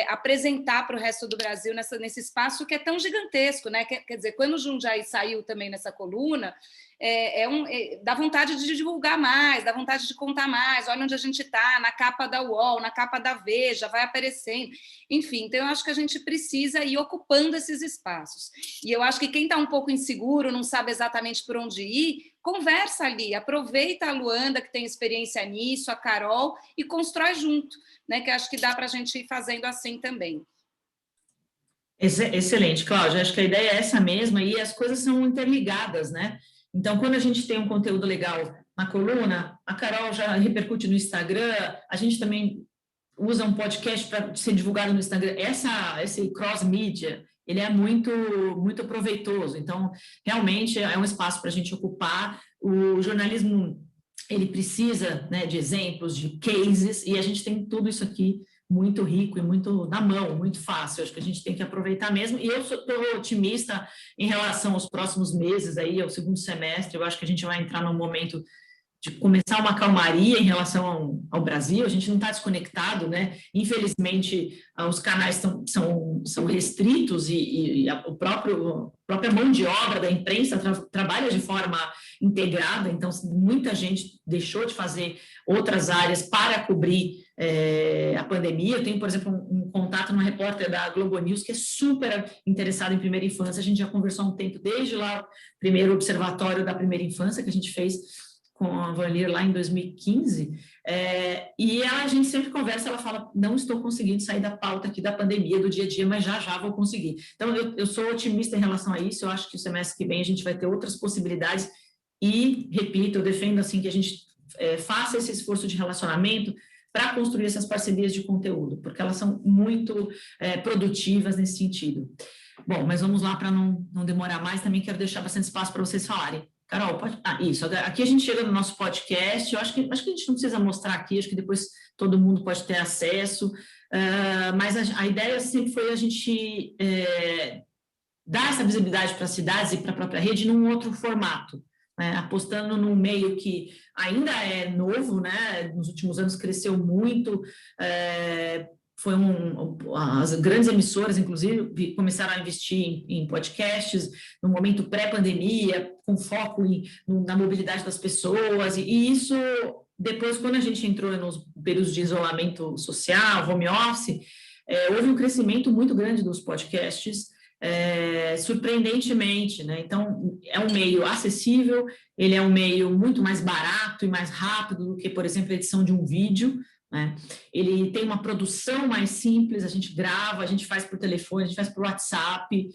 apresentar para o resto do Brasil nesse espaço que é tão gigantesco, né? Quer dizer, quando o Jundiaí saiu também nessa coluna, dá vontade de divulgar mais, dá vontade de contar mais, olha onde a gente está, na capa da UOL, na capa da Veja, vai aparecendo, enfim, então eu acho que a gente precisa ir ocupando esses espaços, e eu acho que quem está um pouco inseguro, não sabe exatamente por onde ir, conversa ali, aproveita a Luanda, que tem experiência nisso, a Carol, e constrói junto, né, que acho que dá para a gente ir fazendo assim também. Excelente, Cláudia, acho que a ideia é essa mesma, e as coisas são interligadas, né? Então, quando a gente tem um conteúdo legal na coluna, a Carol já repercute no Instagram, a gente também usa um podcast para ser divulgado no Instagram. Esse cross-mídia, ele é muito, muito proveitoso. Então, realmente, é um espaço para a gente ocupar. O jornalismo, ele precisa, né, de exemplos, de cases, e a gente tem tudo isso aqui muito rico e muito na mão, muito fácil. Acho que a gente tem que aproveitar mesmo. E eu estou otimista em relação aos próximos meses, aí, ao segundo semestre. Eu acho que a gente vai entrar num momento de começar uma calmaria em relação ao Brasil. A gente não está desconectado, né? Infelizmente, os canais são restritos e a própria mão de obra da imprensa trabalha de forma integrada, então muita gente deixou de fazer outras áreas para cobrir a pandemia. Eu tenho, por exemplo, um contato numa repórter da Globo News que é super interessada em primeira infância. A gente já conversou há um tempo, desde lá o primeiro observatório da primeira infância que a gente fez com a Vanlir lá em 2015, e a gente sempre conversa, ela fala, não estou conseguindo sair da pauta aqui da pandemia, do dia a dia, mas já vou conseguir. Então, eu sou otimista em relação a isso, eu acho que o semestre que vem a gente vai ter outras possibilidades, e, repito, eu defendo assim que a gente faça esse esforço de relacionamento para construir essas parcerias de conteúdo, porque elas são muito produtivas nesse sentido. Bom, mas vamos lá para não demorar mais, também quero deixar bastante espaço para vocês falarem. Carol, pode... isso, aqui a gente chega no nosso podcast, eu acho que a gente não precisa mostrar aqui, acho que depois todo mundo pode ter acesso, mas a ideia sempre foi a gente dar essa visibilidade para as cidades e para a própria rede num outro formato, né? Apostando num meio que ainda é novo, né? Nos últimos anos cresceu muito, as grandes emissoras, inclusive, começaram a investir em podcasts no momento pré-pandemia, com foco na mobilidade das pessoas, e isso, depois, quando a gente entrou nos períodos de isolamento social, home office, houve um crescimento muito grande dos podcasts, surpreendentemente, né? Então, é um meio acessível, ele é um meio muito mais barato e mais rápido do que, por exemplo, a edição de um vídeo, né? Ele tem uma produção mais simples, a gente grava, a gente faz por telefone, a gente faz por WhatsApp,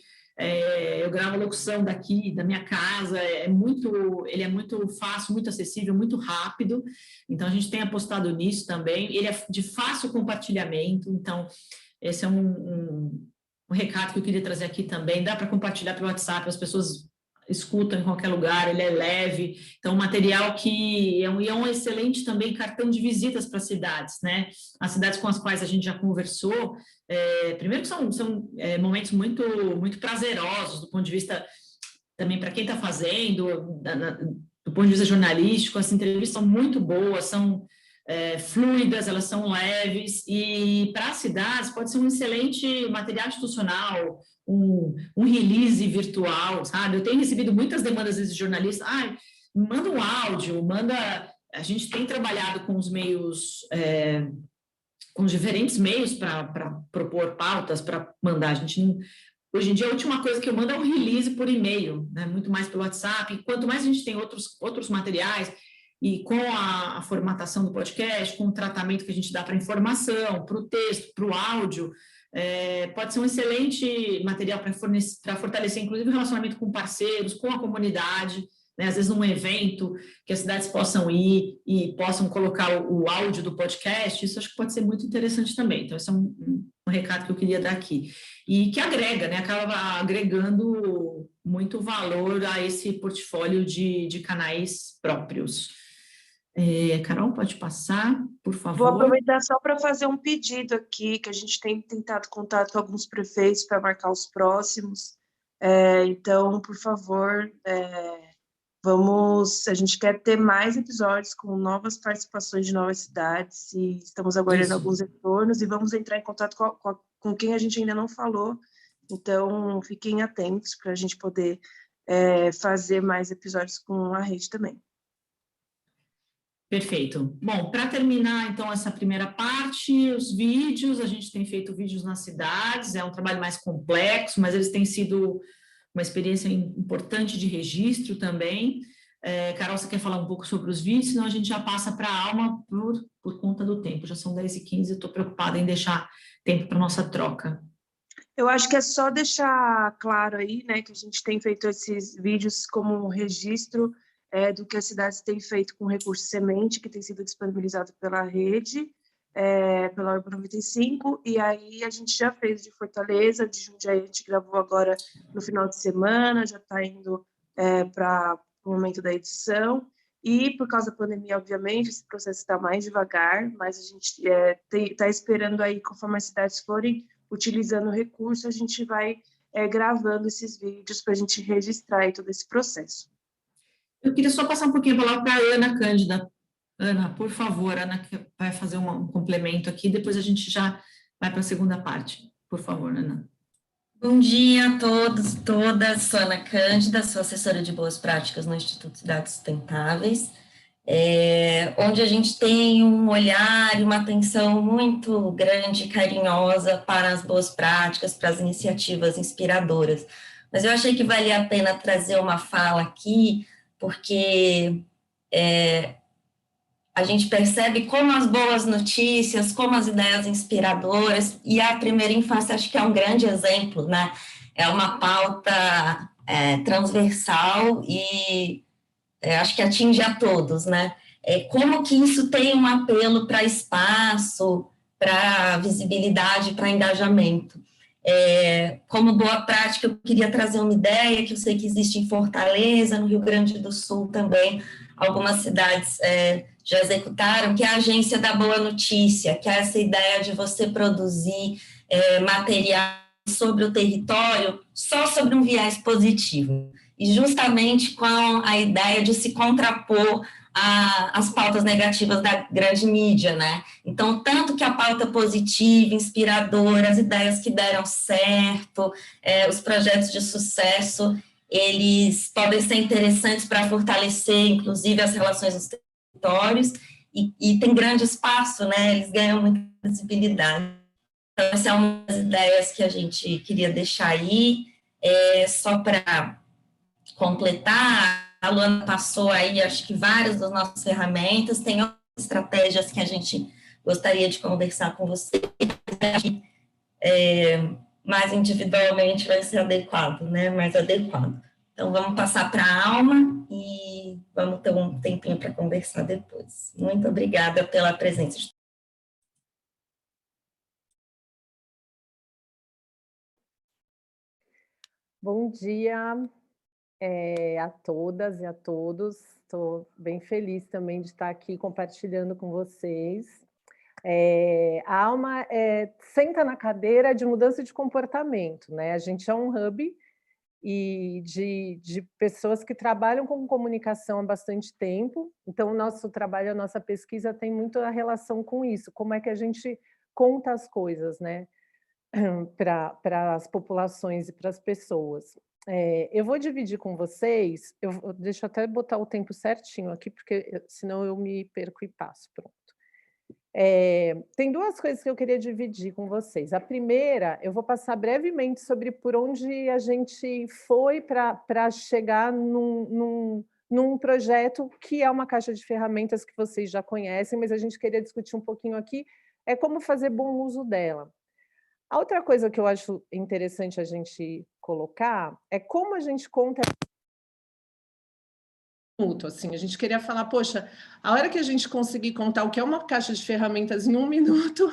eu gravo a locução daqui, da minha casa, ele é muito fácil, muito acessível, muito rápido, então a gente tem apostado nisso também, ele é de fácil compartilhamento, então esse é um recado que eu queria trazer aqui também, dá para compartilhar pelo WhatsApp, as pessoas escutam em qualquer lugar, ele é leve, então material que é um excelente também cartão de visitas para as cidades, né? As cidades com as quais a gente já conversou, primeiro que são momentos muito, muito prazerosos do ponto de vista também para quem está fazendo, do ponto de vista jornalístico, as entrevistas são muito boas, são fluidas, elas são leves, e para as cidades pode ser um excelente material institucional, um release virtual, sabe? Eu tenho recebido muitas demandas de jornalistas, manda um áudio, a gente tem trabalhado com os meios, com os diferentes meios para propor pautas, para mandar, hoje em dia a última coisa que eu mando é um release por e-mail, né? Muito mais pelo WhatsApp, e quanto mais a gente tem outros materiais, e com a formatação do podcast, com o tratamento que a gente dá para a informação, para o texto, para o áudio, pode ser um excelente material para fortalecer, inclusive, o relacionamento com parceiros, com a comunidade, né? Às vezes num evento que as cidades possam ir e possam colocar o áudio do podcast, isso acho que pode ser muito interessante também. Então, esse é um recado que eu queria dar aqui. E que agrega, né? Acaba agregando muito valor a esse portfólio de canais próprios. Carol, pode passar, por favor. Vou aproveitar só para fazer um pedido aqui, que a gente tem tentado contato com alguns prefeitos para marcar os próximos. Então, por favor, a gente quer ter mais episódios com novas participações de novas cidades, e estamos aguardando alguns retornos, e vamos entrar em contato com quem a gente ainda não falou. Então, fiquem atentos para a gente poder fazer mais episódios com a rede também. Perfeito. Bom, para terminar, então, essa primeira parte, os vídeos, a gente tem feito vídeos nas cidades, é um trabalho mais complexo, mas eles têm sido uma experiência importante de registro também. Carol, você quer falar um pouco sobre os vídeos? Senão a gente já passa para a Alma por conta do tempo. Já são 10h15, eu estou preocupada em deixar tempo para a nossa troca. Eu acho que é só deixar claro aí, né, que a gente tem feito esses vídeos como um registro do que as cidades têm feito com o recurso semente, que tem sido disponibilizado pela rede, pela Urban 95, e aí a gente já fez de Fortaleza, de Jundiaí, a gente gravou agora no final de semana, já está indo para o momento da edição, e por causa da pandemia, obviamente, esse processo está mais devagar, mas a gente está esperando aí, conforme as cidades forem utilizando o recurso, a gente vai gravando esses vídeos para a gente registrar aí todo esse processo. Eu queria só passar um pouquinho a palavra para a Ana Cândida. Ana, por favor, Ana, que vai fazer um complemento aqui, depois a gente já vai para a segunda parte. Por favor, Ana. Bom dia a todos, todas. Sou Ana Cândida, sou assessora de boas práticas no Instituto Cidades Sustentáveis, onde a gente tem um olhar e uma atenção muito grande e carinhosa para as boas práticas, para as iniciativas inspiradoras. Mas eu achei que valia a pena trazer uma fala aqui, porque a gente percebe como as boas notícias, como as ideias inspiradoras, e a primeira infância acho que é um grande exemplo, né? É uma pauta transversal e acho que atinge a todos, né? Como que isso tem um apelo para espaço, para visibilidade, para engajamento. Como boa prática, eu queria trazer uma ideia que eu sei que existe em Fortaleza, no Rio Grande do Sul também, algumas cidades já executaram, que é a Agência da Boa Notícia, que é essa ideia de você produzir material sobre o território só sobre um viés positivo, e justamente com a ideia de se contrapor às pautas negativas da grande mídia, né? Então, tanto que a pauta positiva, inspiradora, as ideias que deram certo, os projetos de sucesso, eles podem ser interessantes para fortalecer, inclusive, as relações nos territórios, e tem grande espaço, né? Eles ganham muita visibilidade. Então, essa é uma das ideias que a gente queria deixar aí, só para completar, a Luana passou aí, acho que várias das nossas ferramentas, tem outras estratégias que a gente gostaria de conversar com você, mais individualmente vai ser adequado, né, mais adequado. Então, vamos passar para a Alma e vamos ter um tempinho para conversar depois. Muito obrigada pela presença. Bom dia a todas e a todos. Estou bem feliz também de estar aqui compartilhando com vocês. A Alma senta na cadeira de mudança de comportamento, né? A gente é um hub e de pessoas que trabalham com comunicação há bastante tempo. Então, o nosso trabalho, a nossa pesquisa tem muito a relação com isso. Como é que a gente conta as coisas, né? Para as populações e para as pessoas. Eu vou dividir com vocês, deixa eu até botar o tempo certinho aqui, porque senão eu me perco e passo, pronto. Tem duas coisas que eu queria dividir com vocês. A primeira, eu vou passar brevemente sobre por onde a gente foi para chegar num projeto que é uma caixa de ferramentas que vocês já conhecem, mas a gente queria discutir um pouquinho aqui, como fazer bom uso dela. A outra coisa que eu acho interessante a gente colocar é como a gente conta assim, a gente queria falar, poxa, a hora que a gente conseguir contar o que é uma caixa de ferramentas em 1 minuto,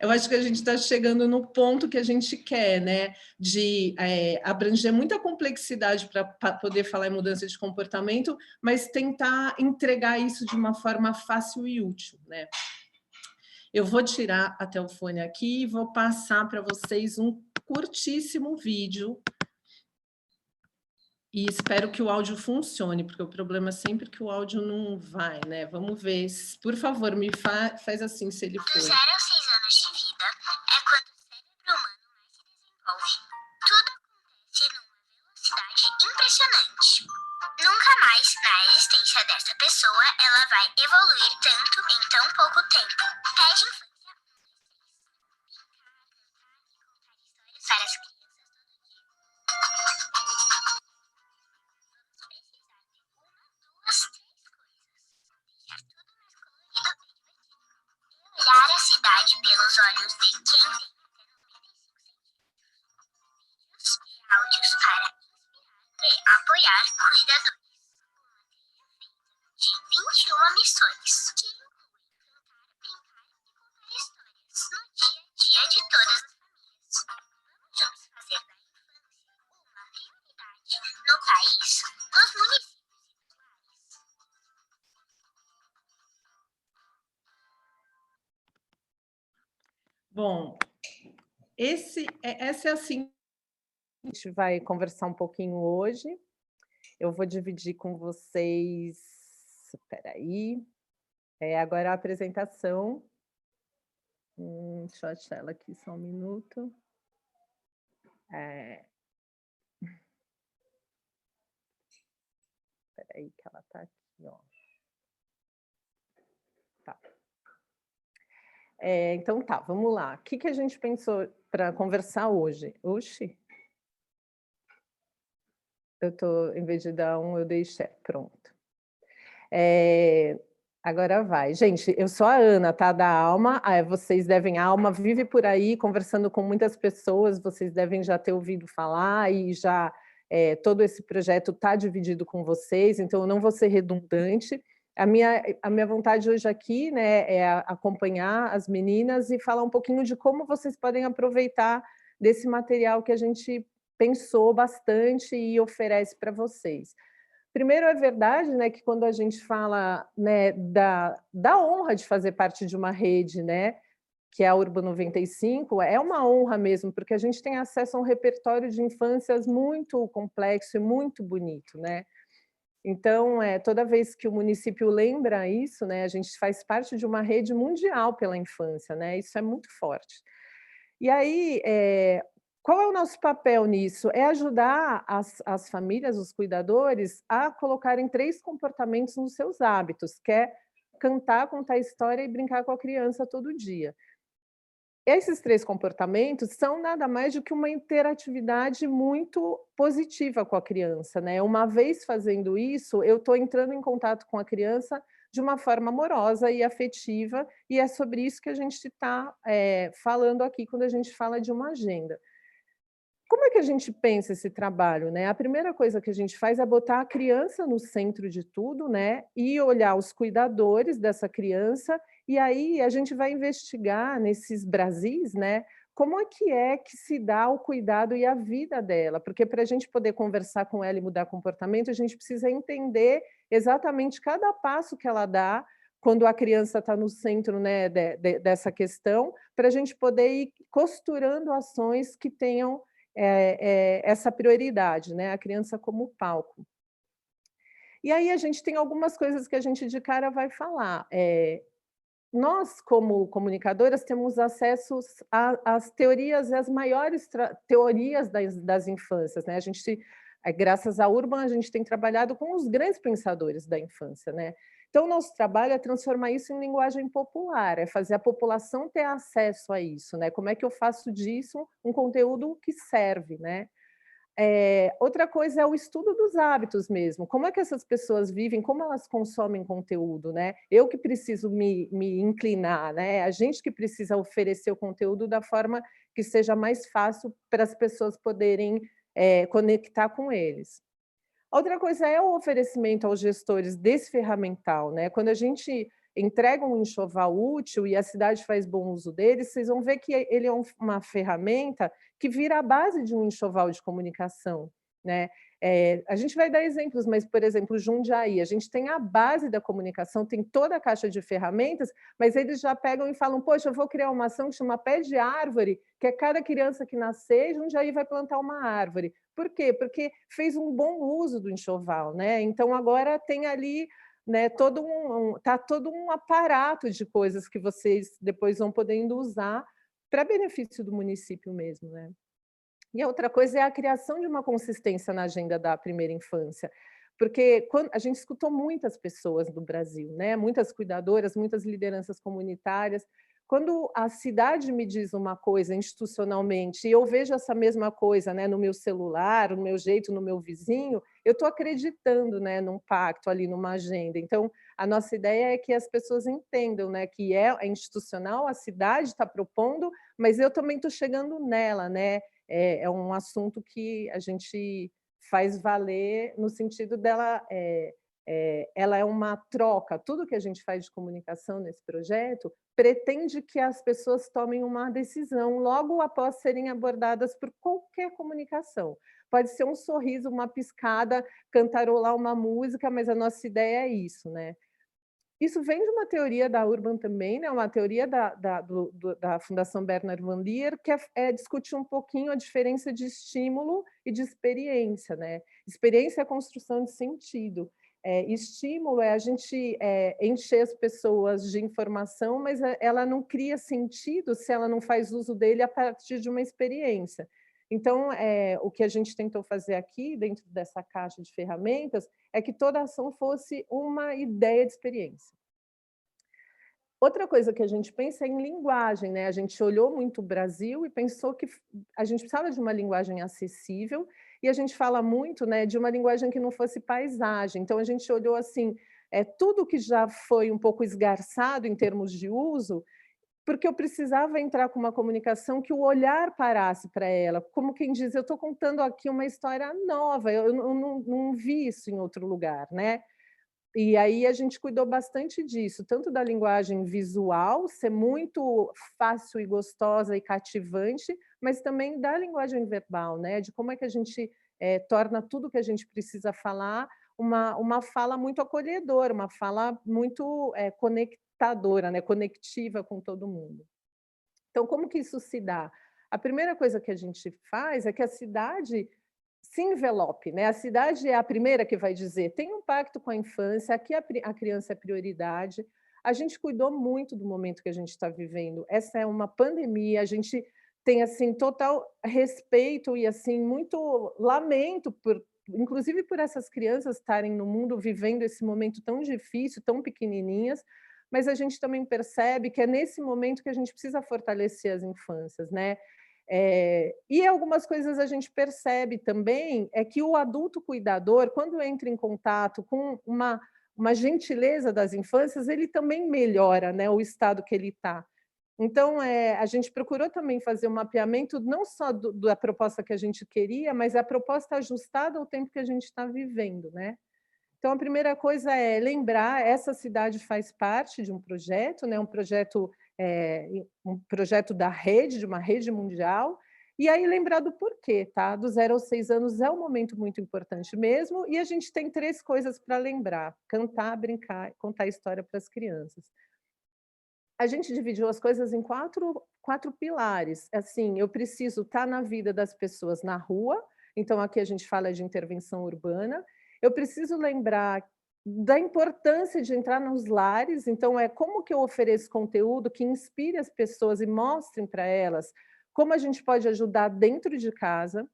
eu acho que a gente está chegando no ponto que a gente quer, né? De abranger muita complexidade para poder falar em mudança de comportamento, mas tentar entregar isso de uma forma fácil e útil, né? Eu vou tirar até o fone aqui e vou passar para vocês um curtíssimo vídeo. E espero que o áudio funcione, porque o problema é sempre que o áudio não vai, né? Vamos ver. Por favor, me faz assim, se ele for. Do 0 aos 6 anos de vida é quando o cérebro humano mais se desenvolve. Tudo acontece numa velocidade impressionante. Nunca mais, na existência dessa pessoa, ela vai evoluir tanto em tão pouco tempo. Pede infância, para as crianças olhar a cidade pelos olhos de quem tem até 95 centímetros. Vídeos e áudios para inspirar e apoiar cuidadores. De 21 missões, que incluem cantar, brincar e contar histórias no dia a dia de todas as famílias. Vamos juntos fazer da infância uma prioridade no país, nos municípios. Bom, essa é assim. A gente vai conversar um pouquinho hoje. Eu vou dividir com vocês. Espera aí. Agora a apresentação. Deixa eu achar ela aqui só um minuto. Espera aí que ela está aqui, ó. Tá. Então tá, vamos lá. O que a gente pensou para conversar hoje? Oxi. Em vez de dar eu dei share, pronto. Agora vai. Gente, eu sou a Ana, tá? Da Alma. Vocês devem, a Alma vive por aí conversando com muitas pessoas, vocês devem já ter ouvido falar e já todo esse projeto está dividido com vocês, então eu não vou ser redundante. A minha vontade hoje aqui, né, é acompanhar as meninas e falar um pouquinho de como vocês podem aproveitar desse material que a gente pensou bastante e oferece para vocês. Primeiro, é verdade, né, que quando a gente fala, né, da honra de fazer parte de uma rede, né, que é a Urban 95, é uma honra mesmo, porque a gente tem acesso a um repertório de infâncias muito complexo e muito bonito, né. Então, toda vez que o município lembra isso, né, a gente faz parte de uma rede mundial pela infância, né, isso é muito forte. E aí, qual é o nosso papel nisso? É ajudar as famílias, os cuidadores, a colocarem 3 comportamentos nos seus hábitos, que é cantar, contar história e brincar com a criança todo dia. Esses 3 comportamentos são nada mais do que uma interatividade muito positiva com a criança, né. Uma vez fazendo isso, eu estou entrando em contato com a criança de uma forma amorosa e afetiva, e é sobre isso que a gente está, falando aqui quando a gente fala de uma agenda. Como é que a gente pensa esse trabalho, né? A primeira coisa que a gente faz é botar a criança no centro de tudo, né, e olhar os cuidadores dessa criança, e aí a gente vai investigar nesses Brasis, né, como é que se dá o cuidado e a vida dela, porque para a gente poder conversar com ela e mudar comportamento, a gente precisa entender exatamente cada passo que ela dá, quando a criança está no centro, né, dessa questão, para a gente poder ir costurando ações que tenham essa prioridade, né, a criança como palco. E aí a gente tem algumas coisas que a gente de cara vai falar. Nós, como comunicadoras, temos acesso às teorias, às maiores teorias das infâncias, né? A gente, graças à Urban, a gente tem trabalhado com os grandes pensadores da infância, né? Então, o nosso trabalho é transformar isso em linguagem popular, é fazer a população ter acesso a isso, né? Como é que eu faço disso um conteúdo que serve, né? Outra coisa é o estudo dos hábitos mesmo, como é que essas pessoas vivem, como elas consomem conteúdo, né? Eu que preciso me inclinar, né? A gente que precisa oferecer o conteúdo da forma que seja mais fácil para as pessoas poderem conectar com eles. Outra coisa é o oferecimento aos gestores desse ferramental, né? Quando a gente entrega um enxoval útil e a cidade faz bom uso dele, vocês vão ver que ele é uma ferramenta que vira a base de um enxoval de comunicação, né? A gente vai dar exemplos, mas, por exemplo, Jundiaí, a gente tem a base da comunicação, tem toda a caixa de ferramentas, mas eles já pegam e falam, poxa, eu vou criar uma ação que chama Pé de Árvore, que é cada criança que nascer, Jundiaí vai plantar uma árvore. Por quê? Porque fez um bom uso do enxoval, né? Então, agora tem ali, né, todo um aparato de coisas que vocês depois vão podendo usar para benefício do município mesmo, né? E a outra coisa é a criação de uma consistência na agenda da primeira infância, porque quando a gente escutou muitas pessoas do Brasil, né, muitas cuidadoras, muitas lideranças comunitárias. Quando a cidade me diz uma coisa institucionalmente e eu vejo essa mesma coisa, né, no meu celular, no meu jeito, no meu vizinho, eu estou acreditando, né, num pacto ali, numa agenda. Então, a nossa ideia é que as pessoas entendam, né, que é institucional, a cidade está propondo, mas eu também estou chegando nela, né? É um assunto que a gente faz valer no sentido dela, ela é uma troca. Tudo que a gente faz de comunicação nesse projeto pretende que as pessoas tomem uma decisão logo após serem abordadas por qualquer comunicação. Pode ser um sorriso, uma piscada, cantarolar uma música, mas a nossa ideia é isso, né? Isso vem de uma teoria da Urban também, né, uma teoria da Fundação Bernard Van Leer, que é discutir um pouquinho a diferença de estímulo e de experiência, né? Experiência é a construção de sentido. Estímulo é a gente encher as pessoas de informação, mas ela não cria sentido se ela não faz uso dele a partir de uma experiência. Então, o que a gente tentou fazer aqui, dentro dessa caixa de ferramentas, é que toda ação fosse uma ideia de experiência. Outra coisa que a gente pensa é em linguagem, né? A gente olhou muito o Brasil e pensou que a gente precisava de uma linguagem acessível, e a gente fala muito, né, de uma linguagem que não fosse paisagem. Então, a gente olhou assim, tudo que já foi um pouco esgarçado em termos de uso, porque eu precisava entrar com uma comunicação que o olhar parasse para ela, como quem diz, eu estou contando aqui uma história nova, eu não vi isso em outro lugar, né? E aí a gente cuidou bastante disso, tanto da linguagem visual, ser muito fácil e gostosa e cativante, mas também da linguagem verbal, né? De como é que a gente torna tudo que a gente precisa falar uma fala muito acolhedora, uma fala muito conectadora, né? Conectiva com todo mundo. Então, como que isso se dá? A primeira coisa que a gente faz é que a cidade se envelope, né? A cidade é a primeira que vai dizer, tem um pacto com a infância, aqui a criança é prioridade. A gente cuidou muito do momento que a gente está vivendo. Essa é uma pandemia, a gente tem assim total respeito e assim muito lamento inclusive por essas crianças estarem no mundo vivendo esse momento tão difícil, tão pequenininhas, mas a gente também percebe que é nesse momento que a gente precisa fortalecer as infâncias, né? E algumas coisas a gente percebe também, é que o adulto cuidador, quando entra em contato com uma gentileza das infâncias, ele também melhora, né, o estado que ele está. Então, a gente procurou também fazer um mapeamento não só da proposta que a gente queria, mas a proposta ajustada ao tempo que a gente está vivendo, né? Então, a primeira coisa é lembrar, essa cidade faz parte de um projeto, né? Um projeto da rede, de uma rede mundial, e aí lembrar do porquê, tá? Do 0 aos 6 anos é um momento muito importante mesmo, e a gente tem 3 coisas para lembrar: cantar, brincar, contar história para as crianças. A gente dividiu as coisas em quatro pilares. Assim, eu preciso estar na vida das pessoas na rua, então aqui a gente fala de intervenção urbana. Eu preciso lembrar da importância de entrar nos lares, então como que eu ofereço conteúdo que inspire as pessoas e mostrem para elas como a gente pode ajudar dentro de casa.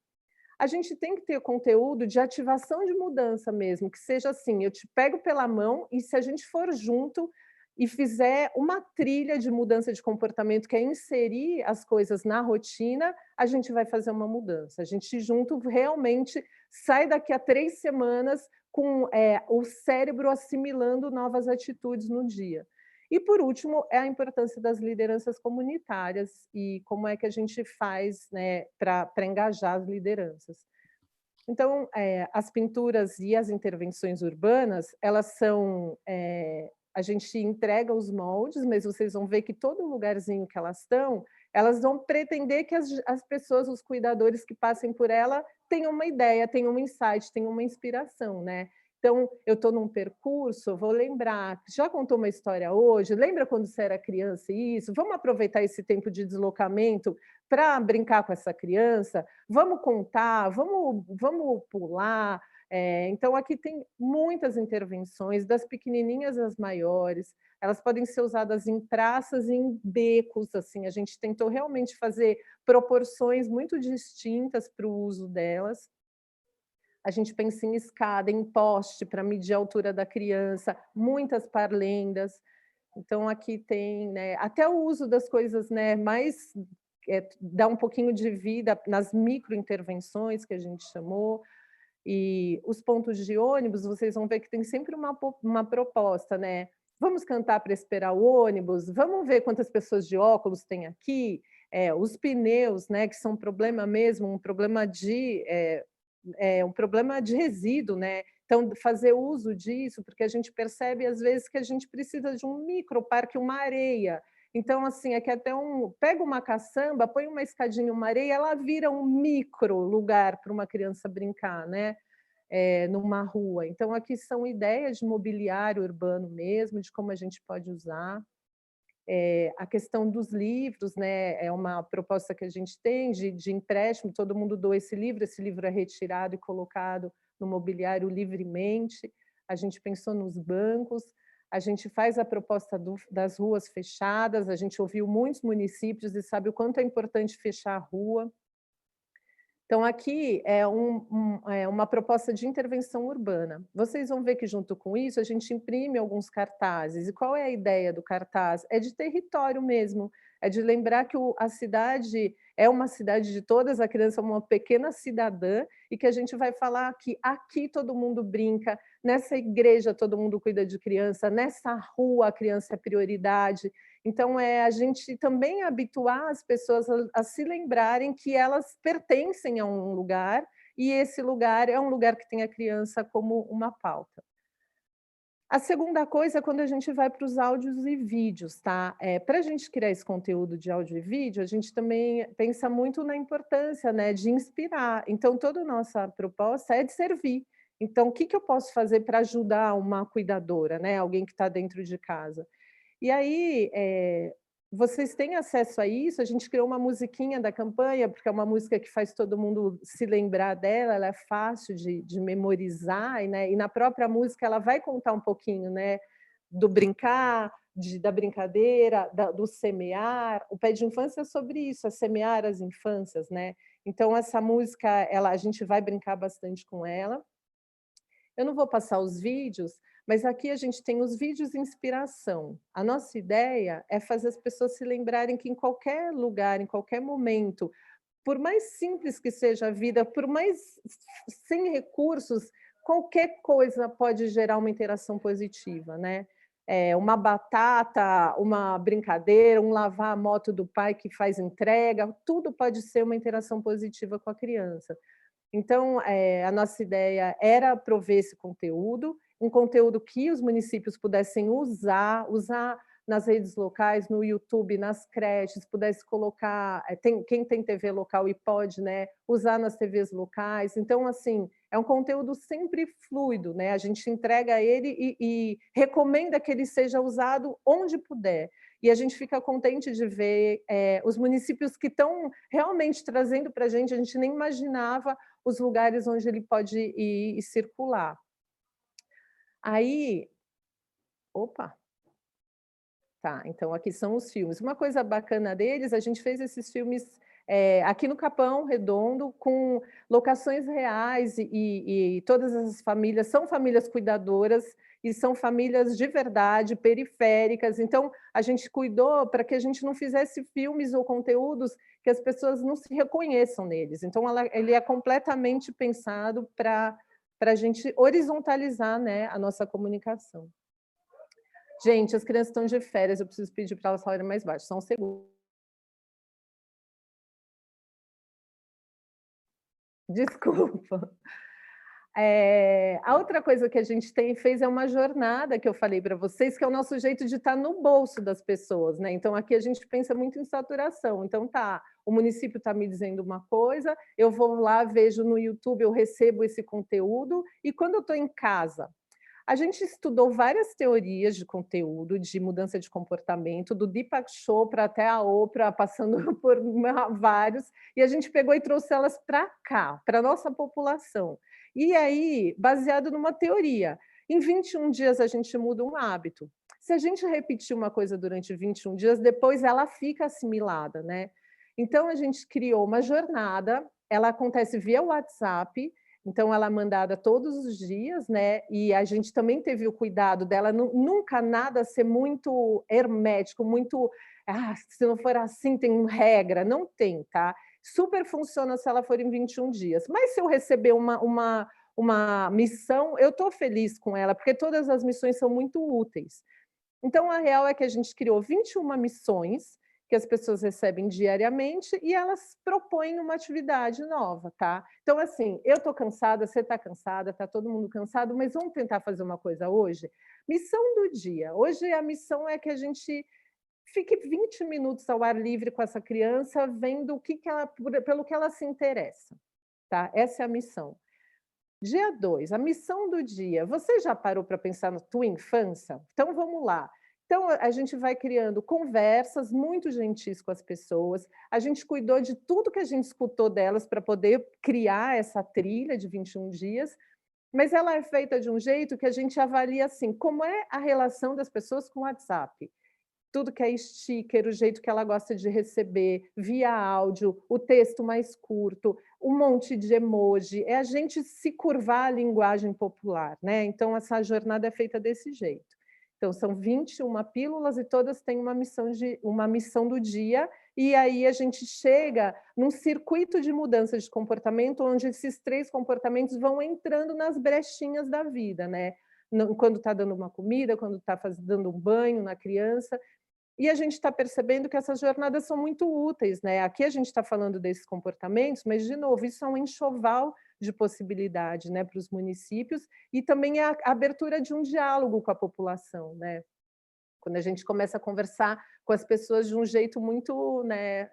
A gente tem que ter conteúdo de ativação de mudança mesmo, que seja assim, eu te pego pela mão e se a gente for junto e fizer uma trilha de mudança de comportamento, que é inserir as coisas na rotina, a gente vai fazer uma mudança. A gente junto realmente sai daqui a 3 semanas com o cérebro assimilando novas atitudes no dia. E, por último, é a importância das lideranças comunitárias e como é que a gente faz, né, para engajar as lideranças. Então, as pinturas e as intervenções urbanas, elas são... a gente entrega os moldes, mas vocês vão ver que todo lugarzinho que elas vão pretender que as pessoas, os cuidadores que passem por ela, tenham uma ideia, tenham um insight, tenham uma inspiração, né? Então, eu estou num percurso, vou lembrar, já contou uma história hoje? Lembra quando você era criança isso? Vamos aproveitar esse tempo de deslocamento para brincar com essa criança? Vamos contar, vamos pular. Então, aqui tem muitas intervenções, das pequenininhas às maiores. Elas podem ser usadas em praças e em becos. Assim, a gente tentou realmente fazer proporções muito distintas para o uso delas. A gente pensa em escada, em poste para medir a altura da criança, muitas parlendas. Então, aqui tem, né, até o uso das coisas, né, mais dá um pouquinho de vida nas microintervenções que a gente chamou. E os pontos de ônibus, vocês vão ver que tem sempre uma proposta, né? Vamos cantar para esperar o ônibus, vamos ver quantas pessoas de óculos tem aqui, os pneus, né, que são um problema mesmo, um problema de resíduo, né? Então, fazer uso disso, porque a gente percebe, às vezes, que a gente precisa de um microparque, uma areia. Então, assim, aqui até pega uma caçamba, põe uma escadinha, uma areia, ela vira um micro lugar para uma criança brincar, né? Numa rua. Então, aqui são ideias de mobiliário urbano mesmo, de como a gente pode usar. A questão dos livros, né, é uma proposta que a gente tem de empréstimo, todo mundo doa esse livro é retirado e colocado no mobiliário livremente. A gente pensou nos bancos, a gente faz a proposta das ruas fechadas, a gente ouviu muitos municípios e sabe o quanto é importante fechar a rua. Então, aqui é uma proposta de intervenção urbana. Vocês vão ver que, junto com isso, a gente imprime alguns cartazes. E qual é a ideia do cartaz? É de território mesmo, é de lembrar que a cidade é uma cidade de todas, a criança é uma pequena cidadã, e que a gente vai falar que aqui todo mundo brinca, nessa igreja todo mundo cuida de criança, nessa rua a criança é prioridade. Então, a gente também habituar as pessoas a se lembrarem que elas pertencem a um lugar, e esse lugar é um lugar que tem a criança como uma pauta. A segunda coisa é quando a gente vai para os áudios e vídeos, tá? Para a gente criar esse conteúdo de áudio e vídeo, a gente também pensa muito na importância, né, de inspirar. Então, toda a nossa proposta é de servir. Então, o que que eu posso fazer para ajudar uma cuidadora, né, alguém que está dentro de casa? E aí, vocês têm acesso a isso, a gente criou uma musiquinha da campanha, porque é uma música que faz todo mundo se lembrar dela, ela é fácil de memorizar, né, e na própria música ela vai contar um pouquinho, né, do brincar, da brincadeira, do semear. O Pé de Infância é sobre isso, é semear as infâncias, né. Então essa música, a gente vai brincar bastante com ela. Eu não vou passar os vídeos, mas aqui a gente tem os vídeos de inspiração. A nossa ideia é fazer as pessoas se lembrarem que em qualquer lugar, em qualquer momento, por mais simples que seja a vida, por mais sem recursos, qualquer coisa pode gerar uma interação positiva, né? Uma batata, uma brincadeira, um lavar a moto do pai que faz entrega, tudo pode ser uma interação positiva com a criança. Então, a nossa ideia era prover esse conteúdo, um conteúdo que os municípios pudessem usar nas redes locais, no YouTube, nas creches, pudesse colocar, quem tem TV local e pode, né, usar nas TVs locais. Então, assim, é um conteúdo sempre fluido, né? A gente entrega ele e recomenda que ele seja usado onde puder. E a gente fica contente de ver os municípios que estão realmente trazendo para a gente nem imaginava os lugares onde ele pode ir e circular. Aí, opa! Tá, então aqui são os filmes. Uma coisa bacana deles, a gente fez esses filmes aqui no Capão Redondo, com locações reais, e todas as famílias são famílias cuidadoras, e são famílias de verdade, periféricas. Então, a gente cuidou para que a gente não fizesse filmes ou conteúdos que as pessoas não se reconheçam neles. Então, ele é completamente pensado para a gente horizontalizar, né, a nossa comunicação. Gente, as crianças estão de férias, eu preciso pedir para elas falarem mais baixo, só um segundo. Desculpa. A outra coisa que a gente fez é uma jornada que eu falei para vocês, que é o nosso jeito de estar no bolso das pessoas, né? Então, aqui a gente pensa muito em saturação. Então, o município está me dizendo uma coisa, eu vou lá, vejo no YouTube, eu recebo esse conteúdo, e quando eu estou em casa, a gente estudou várias teorias de conteúdo, de mudança de comportamento, do Deepak Chopra até a Oprah, passando por vários, e a gente pegou e trouxe elas para cá, para a nossa população. E aí, baseado numa teoria, em 21 dias a gente muda um hábito. Se a gente repetir uma coisa durante 21 dias, depois ela fica assimilada, né? Então, a gente criou uma jornada, ela acontece via WhatsApp, então ela é mandada todos os dias, né? E a gente também teve o cuidado dela nunca nada ser muito hermético, muito, se não for assim tem regra, não tem, tá? Super funciona se ela for em 21 dias. Mas se eu receber uma missão, eu estou feliz com ela, porque todas as missões são muito úteis. Então, a real é que a gente criou 21 missões, que as pessoas recebem diariamente, e elas propõem uma atividade nova, tá? Então, assim, eu estou cansada, você está cansada, está todo mundo cansado, mas vamos tentar fazer uma coisa hoje? Missão do dia. Hoje a missão é que a gente fique 20 minutos ao ar livre com essa criança, vendo pelo que ela se interessa, tá? Essa é a missão. Dia 2, a missão do dia. Você já parou para pensar na tua infância? Então, vamos lá. Então, a gente vai criando conversas muito gentis com as pessoas, a gente cuidou de tudo que a gente escutou delas para poder criar essa trilha de 21 dias, mas ela é feita de um jeito que a gente avalia assim, como é a relação das pessoas com o WhatsApp. Tudo que é sticker, o jeito que ela gosta de receber, via áudio, o texto mais curto, um monte de emoji, é a gente se curvar à linguagem popular, né? Então, essa jornada é feita desse jeito. Então, são 21 pílulas e todas têm uma missão do dia, e aí a gente chega num circuito de mudança de comportamento, onde esses 3 comportamentos vão entrando nas brechinhas da vida, né? Quando está dando uma comida, quando está dando um banho na criança. E a gente está percebendo que essas jornadas são muito úteis, né? Aqui a gente está falando desses comportamentos, mas, de novo, isso é um enxoval de possibilidade, né, para os municípios, e também a abertura de um diálogo com a população, né? Quando a gente começa a conversar com as pessoas de um jeito muito, né,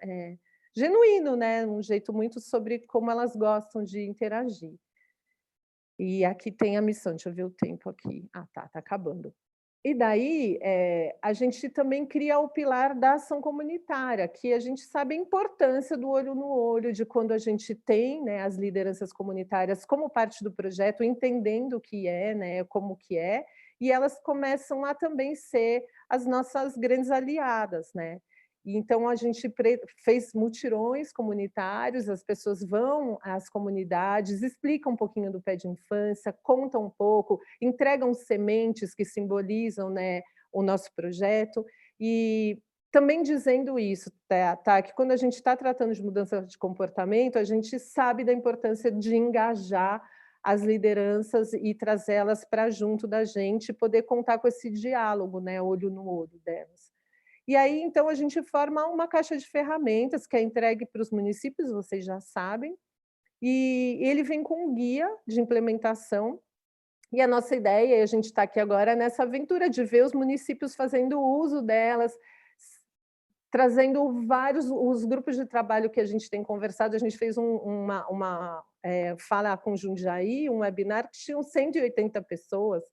genuíno, né, um jeito muito sobre como elas gostam de interagir. E aqui tem a missão, deixa eu ver o tempo aqui. Ah, tá acabando. E daí, a gente também cria o pilar da ação comunitária, que a gente sabe a importância do olho no olho, de quando a gente tem, né, as lideranças comunitárias como parte do projeto, entendendo o que é, né, como que é, e elas começam a também ser as nossas grandes aliadas, né. E então a gente fez mutirões comunitários, as pessoas vão às comunidades, explicam um pouquinho do pé de infância, contam um pouco, entregam sementes que simbolizam, né, o nosso projeto, e também dizendo isso, tá, que quando a gente está tratando de mudança de comportamento, a gente sabe da importância de engajar as lideranças e trazê-las para junto da gente, poder contar com esse diálogo, né, olho no olho delas. E aí, então, a gente forma uma caixa de ferramentas que é entregue para os municípios, vocês já sabem, e ele vem com um guia de implementação, e a nossa ideia, e a gente está aqui agora nessa aventura de ver os municípios fazendo uso delas, trazendo vários, os grupos de trabalho que a gente tem conversado, a gente fez uma fala com Jundiaí, um webinar que tinham 180 pessoas,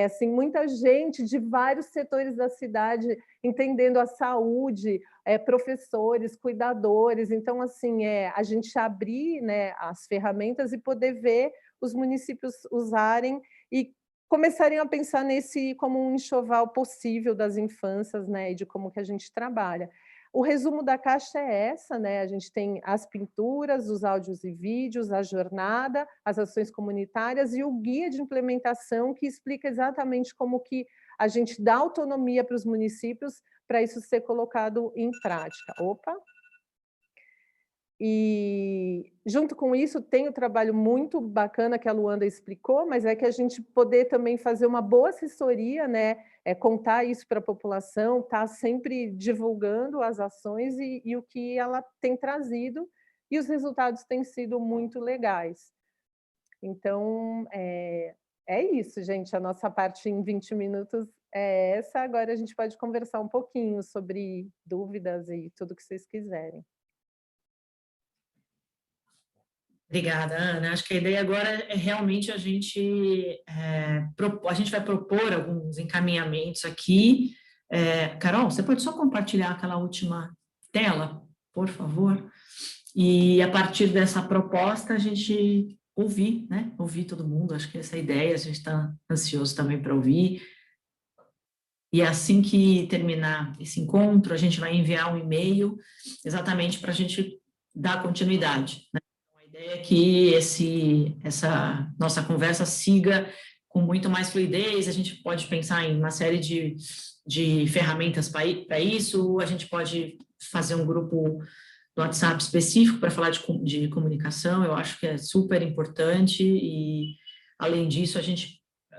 assim, muita gente de vários setores da cidade entendendo a saúde, professores, cuidadores. Então, assim, a gente abrir, né, as ferramentas e poder ver os municípios usarem e começarem a pensar nesse como um enxoval possível das infâncias, né, e de como que a gente trabalha. O resumo da caixa é essa, né? A gente tem as pinturas, os áudios e vídeos, a jornada, as ações comunitárias e o guia de implementação que explica exatamente como que a gente dá autonomia para os municípios para isso ser colocado em prática. Opa! E junto com isso tem o trabalho muito bacana que a Luanda explicou, mas é que a gente poder também fazer uma boa assessoria, né? Contar isso para a população, estar sempre divulgando as ações e o que ela tem trazido, e os resultados têm sido muito legais. Então, é isso, gente, a nossa parte em 20 minutos é essa, agora a gente pode conversar um pouquinho sobre dúvidas e tudo que vocês quiserem. Obrigada, Ana. Acho que a ideia agora é realmente a gente vai propor alguns encaminhamentos aqui. Carol, você pode só compartilhar aquela última tela, por favor? E a partir dessa proposta a gente ouvir, né? Ouvir todo mundo. Acho que essa é a ideia, a gente está ansioso também para ouvir. E assim que terminar esse encontro, a gente vai enviar um e-mail exatamente para a gente dar continuidade, né? A ideia é que essa nossa conversa siga com muito mais fluidez, a gente pode pensar em uma série de ferramentas para isso, a gente pode fazer um grupo no WhatsApp específico para falar de comunicação, eu acho que é super importante, e além disso,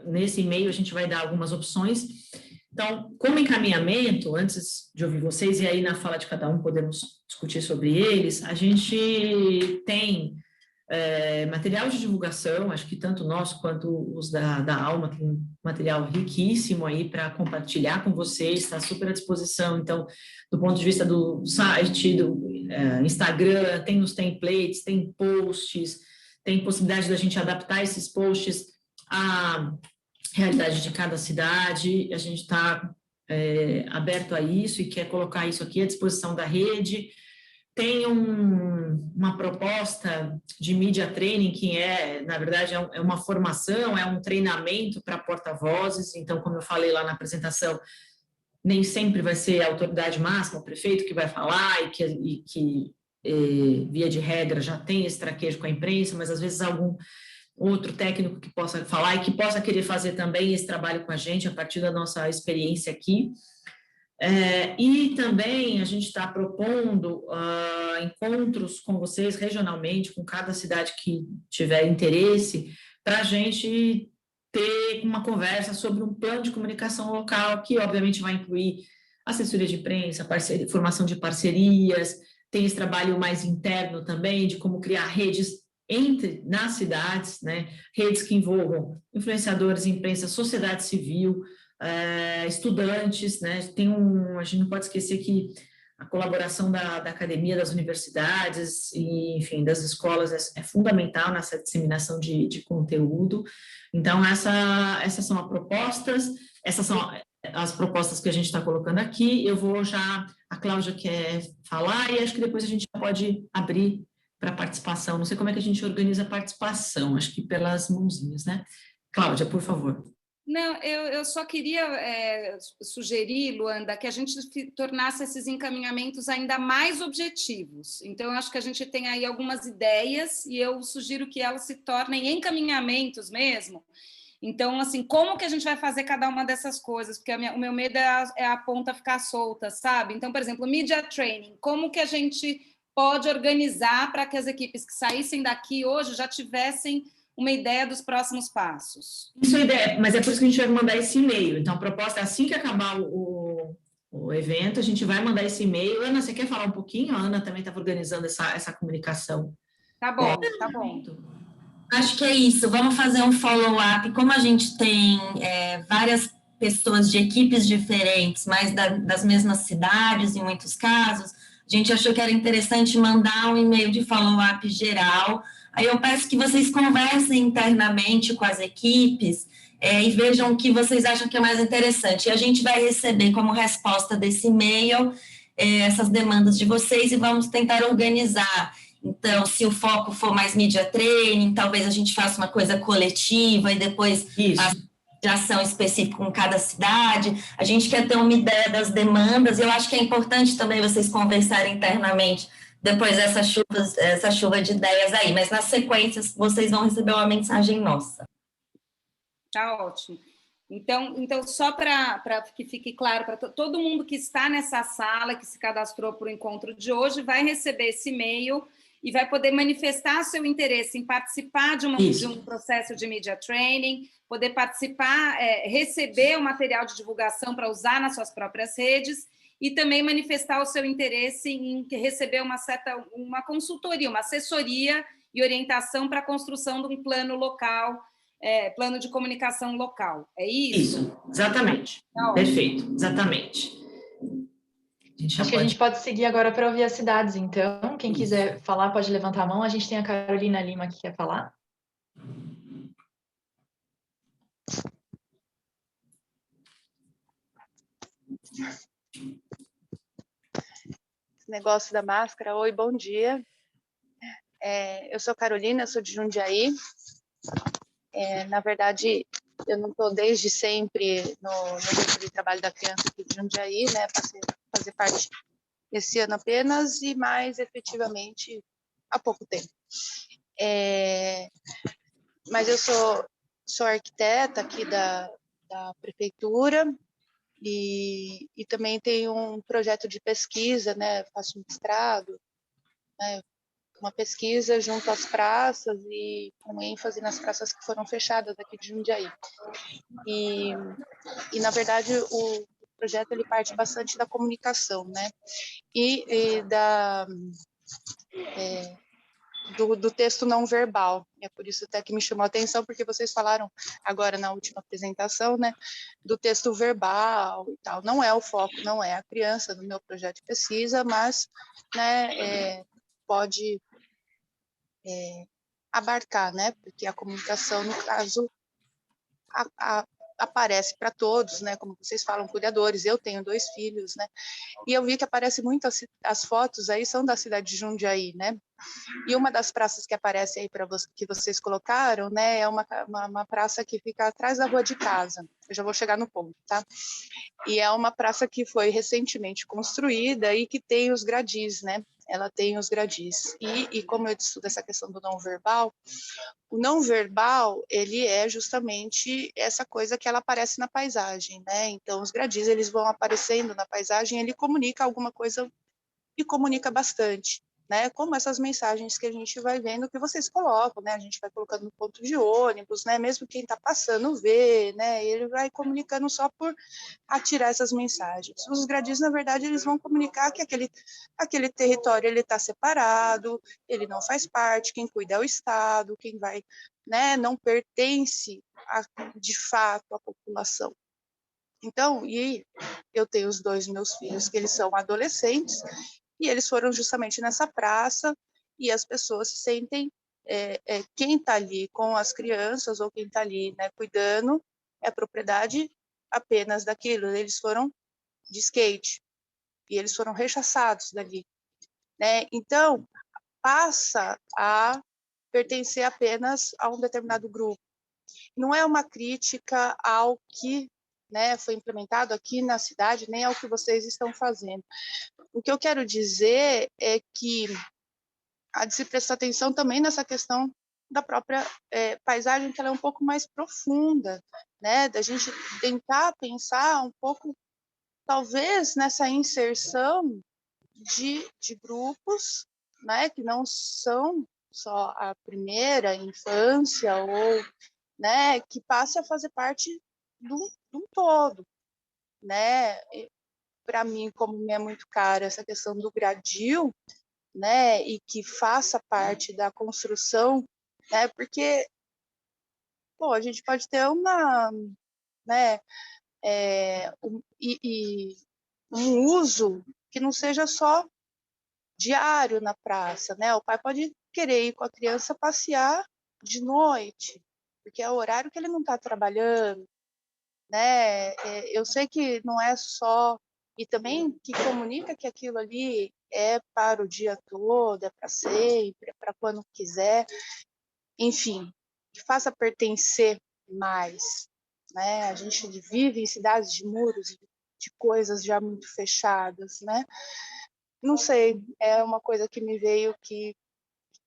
nesse e-mail a gente vai dar algumas opções. Então, como encaminhamento, antes de ouvir vocês, e aí na fala de cada um podemos discutir sobre eles, a gente tem material de divulgação, acho que tanto nós quanto os da Alma tem um material riquíssimo aí para compartilhar com vocês, está super à disposição. Então, do ponto de vista do site, do Instagram, tem os templates, tem posts, tem possibilidade da gente adaptar esses posts à realidade de cada cidade. A gente está aberto a isso e quer colocar isso aqui à disposição da rede. Tem uma proposta de media training que na verdade, é uma formação, é um treinamento para porta-vozes. Então, como eu falei lá na apresentação, nem sempre vai ser a autoridade máxima, o prefeito, que vai falar e que via de regra, já tem esse traquejo com a imprensa, mas às vezes algum outro técnico que possa falar e que possa querer fazer também esse trabalho com a gente a partir da nossa experiência aqui. E também a gente está propondo encontros com vocês regionalmente, com cada cidade que tiver interesse, para a gente ter uma conversa sobre um plano de comunicação local, que obviamente vai incluir assessoria de imprensa, formação de parcerias, tem esse trabalho mais interno também, de como criar redes nas cidades, né, redes que envolvam influenciadores, imprensa, sociedade civil, estudantes, né, a gente não pode esquecer que a colaboração da academia, das universidades e, enfim, das escolas é fundamental nessa disseminação de conteúdo. Então, essas são essas são as propostas que a gente está colocando aqui. A Cláudia quer falar e acho que depois a gente pode abrir para participação. Não sei como é que a gente organiza a participação, acho que pelas mãozinhas, né? Cláudia, por favor. Não, eu só queria sugerir, Luanda, que a gente tornasse esses encaminhamentos ainda mais objetivos. Então, eu acho que a gente tem aí algumas ideias e eu sugiro que elas se tornem encaminhamentos mesmo. Então, assim, como que a gente vai fazer cada uma dessas coisas? Porque o meu medo é a ponta ficar solta, sabe? Então, por exemplo, media training, como que a gente pode organizar para que as equipes que saíssem daqui hoje já tivessem uma ideia dos próximos passos? Isso é ideia, mas é por isso que a gente vai mandar esse e-mail. Então, a proposta é assim que acabar o evento, a gente vai mandar esse e-mail. Ana, você quer falar um pouquinho? A Ana também estava organizando essa comunicação. Tá bom, tá bom. Acho que é isso. Vamos fazer um follow-up. Como a gente tem várias pessoas de equipes diferentes, mas das mesmas cidades, em muitos casos, a gente achou que era interessante mandar um e-mail de follow-up geral. Aí eu peço que vocês conversem internamente com as equipes e vejam o que vocês acham que é mais interessante. E a gente vai receber como resposta desse e-mail essas demandas de vocês e vamos tentar organizar. Então, se o foco for mais media training, talvez a gente faça uma coisa coletiva e depois de ação específica com cada cidade. A gente quer ter uma ideia das demandas. Eu acho que é importante também vocês conversarem internamente depois essa chuva de ideias aí, mas na sequência vocês vão receber uma mensagem nossa. Tá ótimo. Então só para que fique claro para todo mundo que está nessa sala, que se cadastrou para o encontro de hoje, vai receber esse e-mail e vai poder manifestar seu interesse em participar de um processo de media training, poder participar, receber o material de divulgação para usar nas suas próprias redes, e também manifestar o seu interesse em receber uma consultoria, uma assessoria e orientação para a construção de um plano local, plano de comunicação local. É isso? Isso, exatamente. Tá, perfeito, exatamente. Acho que a gente pode seguir agora para ouvir as cidades, então. Quem quiser falar pode levantar a mão. A gente tem a Carolina Lima que quer falar. Esse negócio da máscara. Oi, bom dia. Eu sou Carolina, eu sou de Jundiaí. Na verdade, eu não estou desde sempre no grupo de trabalho da criança aqui de Jundiaí, né? Passei a fazer parte esse ano apenas e mais efetivamente há pouco tempo. Mas eu sou arquiteta aqui da prefeitura. E também tenho um projeto de pesquisa, né? Faço um mestrado, né? Uma pesquisa junto às praças e com ênfase nas praças que foram fechadas aqui de Jundiaí. E na verdade, o projeto ele parte bastante da comunicação, né? E do texto não verbal. É por isso até que me chamou a atenção, porque vocês falaram agora na última apresentação, né, do texto verbal e tal. Não é o foco, não é a criança no meu projeto de pesquisa, mas, né, pode abarcar, né, porque a comunicação, no caso, aparece para todos, né, como vocês falam, cuidadores. Eu tenho 2 filhos, né, e eu vi que aparece muito as fotos aí são da cidade de Jundiaí, né, e uma das praças que aparece aí que vocês colocaram, né, é uma praça que fica atrás da rua de casa. Eu já vou chegar no ponto, tá? E é uma praça que foi recentemente construída e que tem os gradis, né? Ela tem os gradis. E como eu estudo essa questão do não verbal, o não verbal, ele é justamente essa coisa que ela aparece na paisagem, né? Então, os gradis, eles vão aparecendo na paisagem, ele comunica alguma coisa e comunica bastante. né? Como essas mensagens que a gente vai vendo que vocês colocam, né? A gente vai colocando no ponto de ônibus, né? Mesmo quem está passando vê, né? Ele vai comunicando só por atirar essas mensagens. Os gradis, na verdade, eles vão comunicar que aquele território ele está separado, ele não faz parte, quem cuida é o Estado, quem vai, né? Não pertence de fato à população. Então, e eu tenho os 2 meus filhos que eles são adolescentes e eles foram justamente nessa praça e as pessoas se sentem, quem está ali com as crianças ou quem está ali, né, cuidando, é propriedade apenas daquilo. Eles foram de skate e eles foram rechaçados dali, né? Então, passa a pertencer apenas a um determinado grupo. Não é uma crítica ao que, né, foi implementado aqui na cidade, nem ao que vocês estão fazendo. O que eu quero dizer é que há de se prestar atenção também nessa questão da própria paisagem, que ela é um pouco mais profunda, né? Da gente tentar pensar um pouco, talvez, nessa inserção de grupos, né? Que não são só a primeira infância ou, né? Que passe a fazer parte de um todo, né? Para mim, como me é muito cara essa questão do gradil, né, e que faça parte da construção, né, porque, pô, a gente pode ter uma, né, um uso que não seja só diário na praça, né, o pai pode querer ir com a criança passear de noite, porque é o horário que ele não está trabalhando, né, eu sei que não é só, e também que comunica que aquilo ali é para o dia todo, é para sempre, é para quando quiser, enfim, que faça pertencer mais, né? A gente vive em cidades de muros, de coisas já muito fechadas, né? Não sei, é uma coisa que me veio que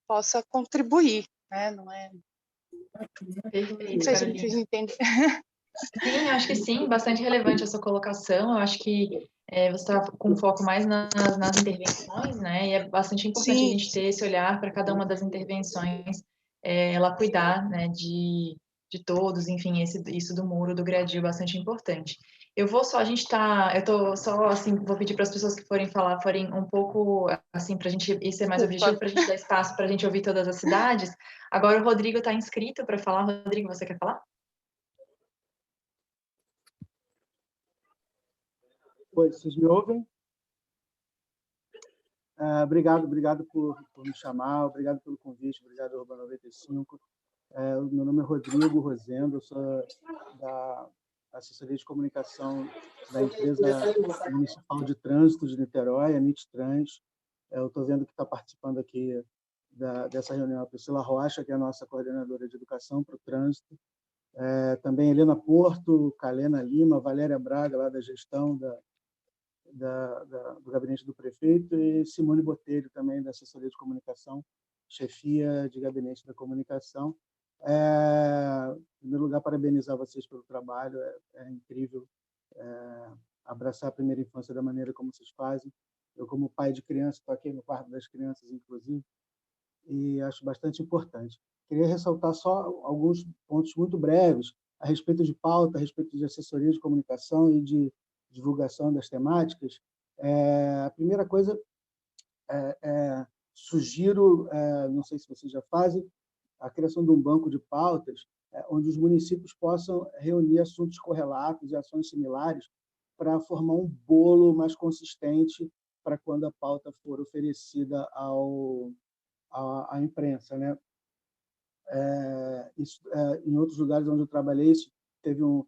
possa contribuir, né? Não é? Não Perfeito, sei se me Carolina. fiz entender. Sim, acho que sim, bastante relevante a sua colocação. Eu acho que você está com foco mais nas intervenções, né? E é bastante importante a Sim, gente ter esse olhar para cada uma das intervenções, ela cuidar, né, de todos, enfim, isso do muro, do gradil, bastante importante. Eu tô só, assim, vou pedir para as pessoas que forem falar, forem um pouco, assim, para a gente, isso é mais objetivo, para a gente dar espaço para a gente ouvir todas as cidades. Agora o Rodrigo está inscrito para falar. Rodrigo, você quer falar? Oi, vocês me ouvem? Obrigado por me chamar, obrigado pelo convite, obrigado, Urbano 95. Meu nome é Rodrigo Rosendo, eu sou da assessoria de comunicação da empresa municipal de trânsito de Niterói, a NITTrans. Eu estou vendo que está participando aqui dessa reunião a Priscila Rocha, que é a nossa coordenadora de educação para o trânsito. Também Helena Porto, Calena Lima, Valéria Braga, lá da gestão do gabinete do prefeito, e Simone Botelho, também da assessoria de comunicação, chefia de gabinete da comunicação. Em primeiro lugar, parabenizar vocês pelo trabalho, é incrível abraçar a primeira infância da maneira como vocês fazem. Eu, como pai de criança, estou aqui no quarto das crianças, inclusive, e acho bastante importante. Queria ressaltar só alguns pontos muito breves a respeito de pauta, a respeito de assessoria de comunicação e de divulgação das temáticas. A primeira coisa, sugiro, não sei se vocês já fazem, a criação de um banco de pautas, onde os municípios possam reunir assuntos correlatos e ações similares para formar um bolo mais consistente para quando a pauta for oferecida à imprensa, né? Em outros lugares onde eu trabalhei, isso teve um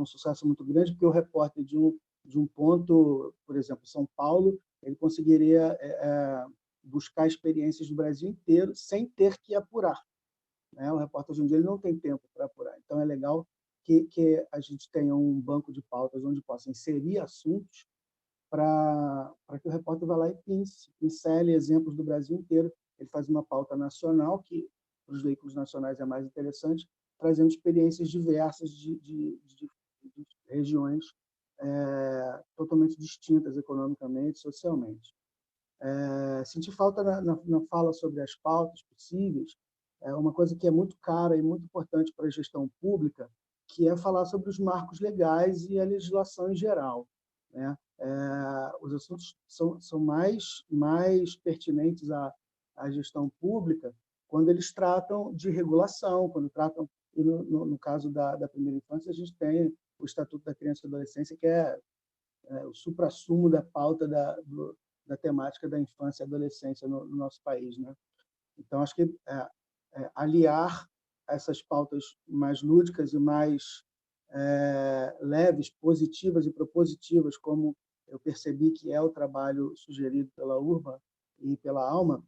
sucesso muito grande, porque o repórter de um ponto, por exemplo, São Paulo, ele conseguiria buscar experiências do Brasil inteiro sem ter que apurar, né? O repórter hoje em dia ele não tem tempo para apurar, então é legal que a gente tenha um banco de pautas onde possa inserir assuntos para que o repórter vá lá e pincele exemplos do Brasil inteiro. Ele faz uma pauta nacional, que para os veículos nacionais é mais interessante, trazendo experiências diversas de regiões totalmente distintas economicamente e socialmente. Senti falta na fala sobre as pautas possíveis, uma coisa que é muito cara e muito importante para a gestão pública, que é falar sobre os marcos legais e a legislação em geral, né? Os assuntos são mais pertinentes à gestão pública quando eles tratam de regulação, quando tratam, e no caso da primeira infância, a gente tem o Estatuto da Criança e Adolescência, que é o suprassumo da pauta da temática da infância e adolescência no nosso país, né? Então, acho que aliar essas pautas mais lúdicas e mais leves, positivas e propositivas, como eu percebi que é o trabalho sugerido pela Urban e pela Alma,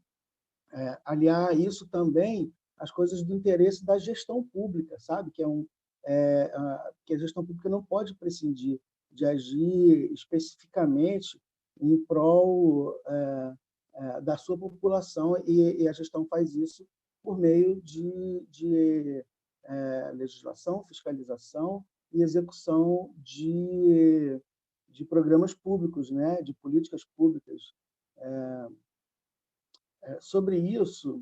aliar isso também às coisas do interesse da gestão pública, sabe? Que a gestão pública não pode prescindir de agir especificamente em prol da sua população, e a gestão faz isso por meio de legislação, fiscalização e execução de programas públicos, né? De políticas públicas. Sobre isso,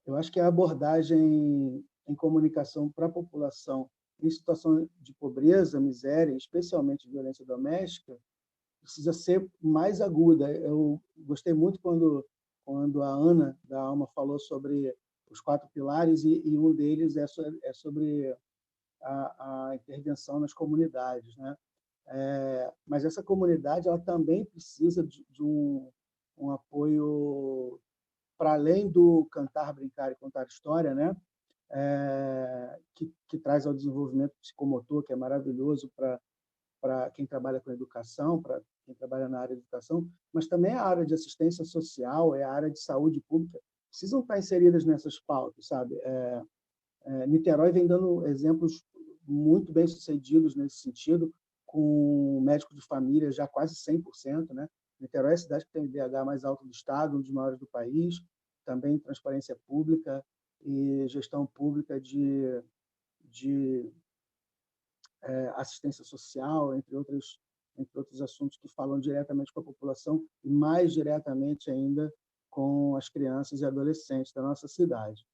eu acho que a abordagem em comunicação para a população em situação de pobreza, miséria, especialmente violência doméstica, precisa ser mais aguda. Eu gostei muito quando a Ana, da Alma, falou sobre os 4 pilares, e um deles é sobre a intervenção nas comunidades, né? Mas essa comunidade ela também precisa de um apoio para além do cantar, brincar e contar história, né? Que traz ao desenvolvimento psicomotor, que é maravilhoso para quem trabalha com educação, para quem trabalha na área de educação, mas também a área de assistência social, a área de saúde pública, precisam estar inseridas nessas pautas, sabe? Niterói vem dando exemplos muito bem-sucedidos nesse sentido, com médico de família já quase 100%, né? Niterói é a cidade que tem o IDH mais alto do estado, um dos maiores do país, também transparência pública e gestão pública de assistência social, entre outros assuntos que falam diretamente com a população e mais diretamente ainda com as crianças e adolescentes da nossa cidade.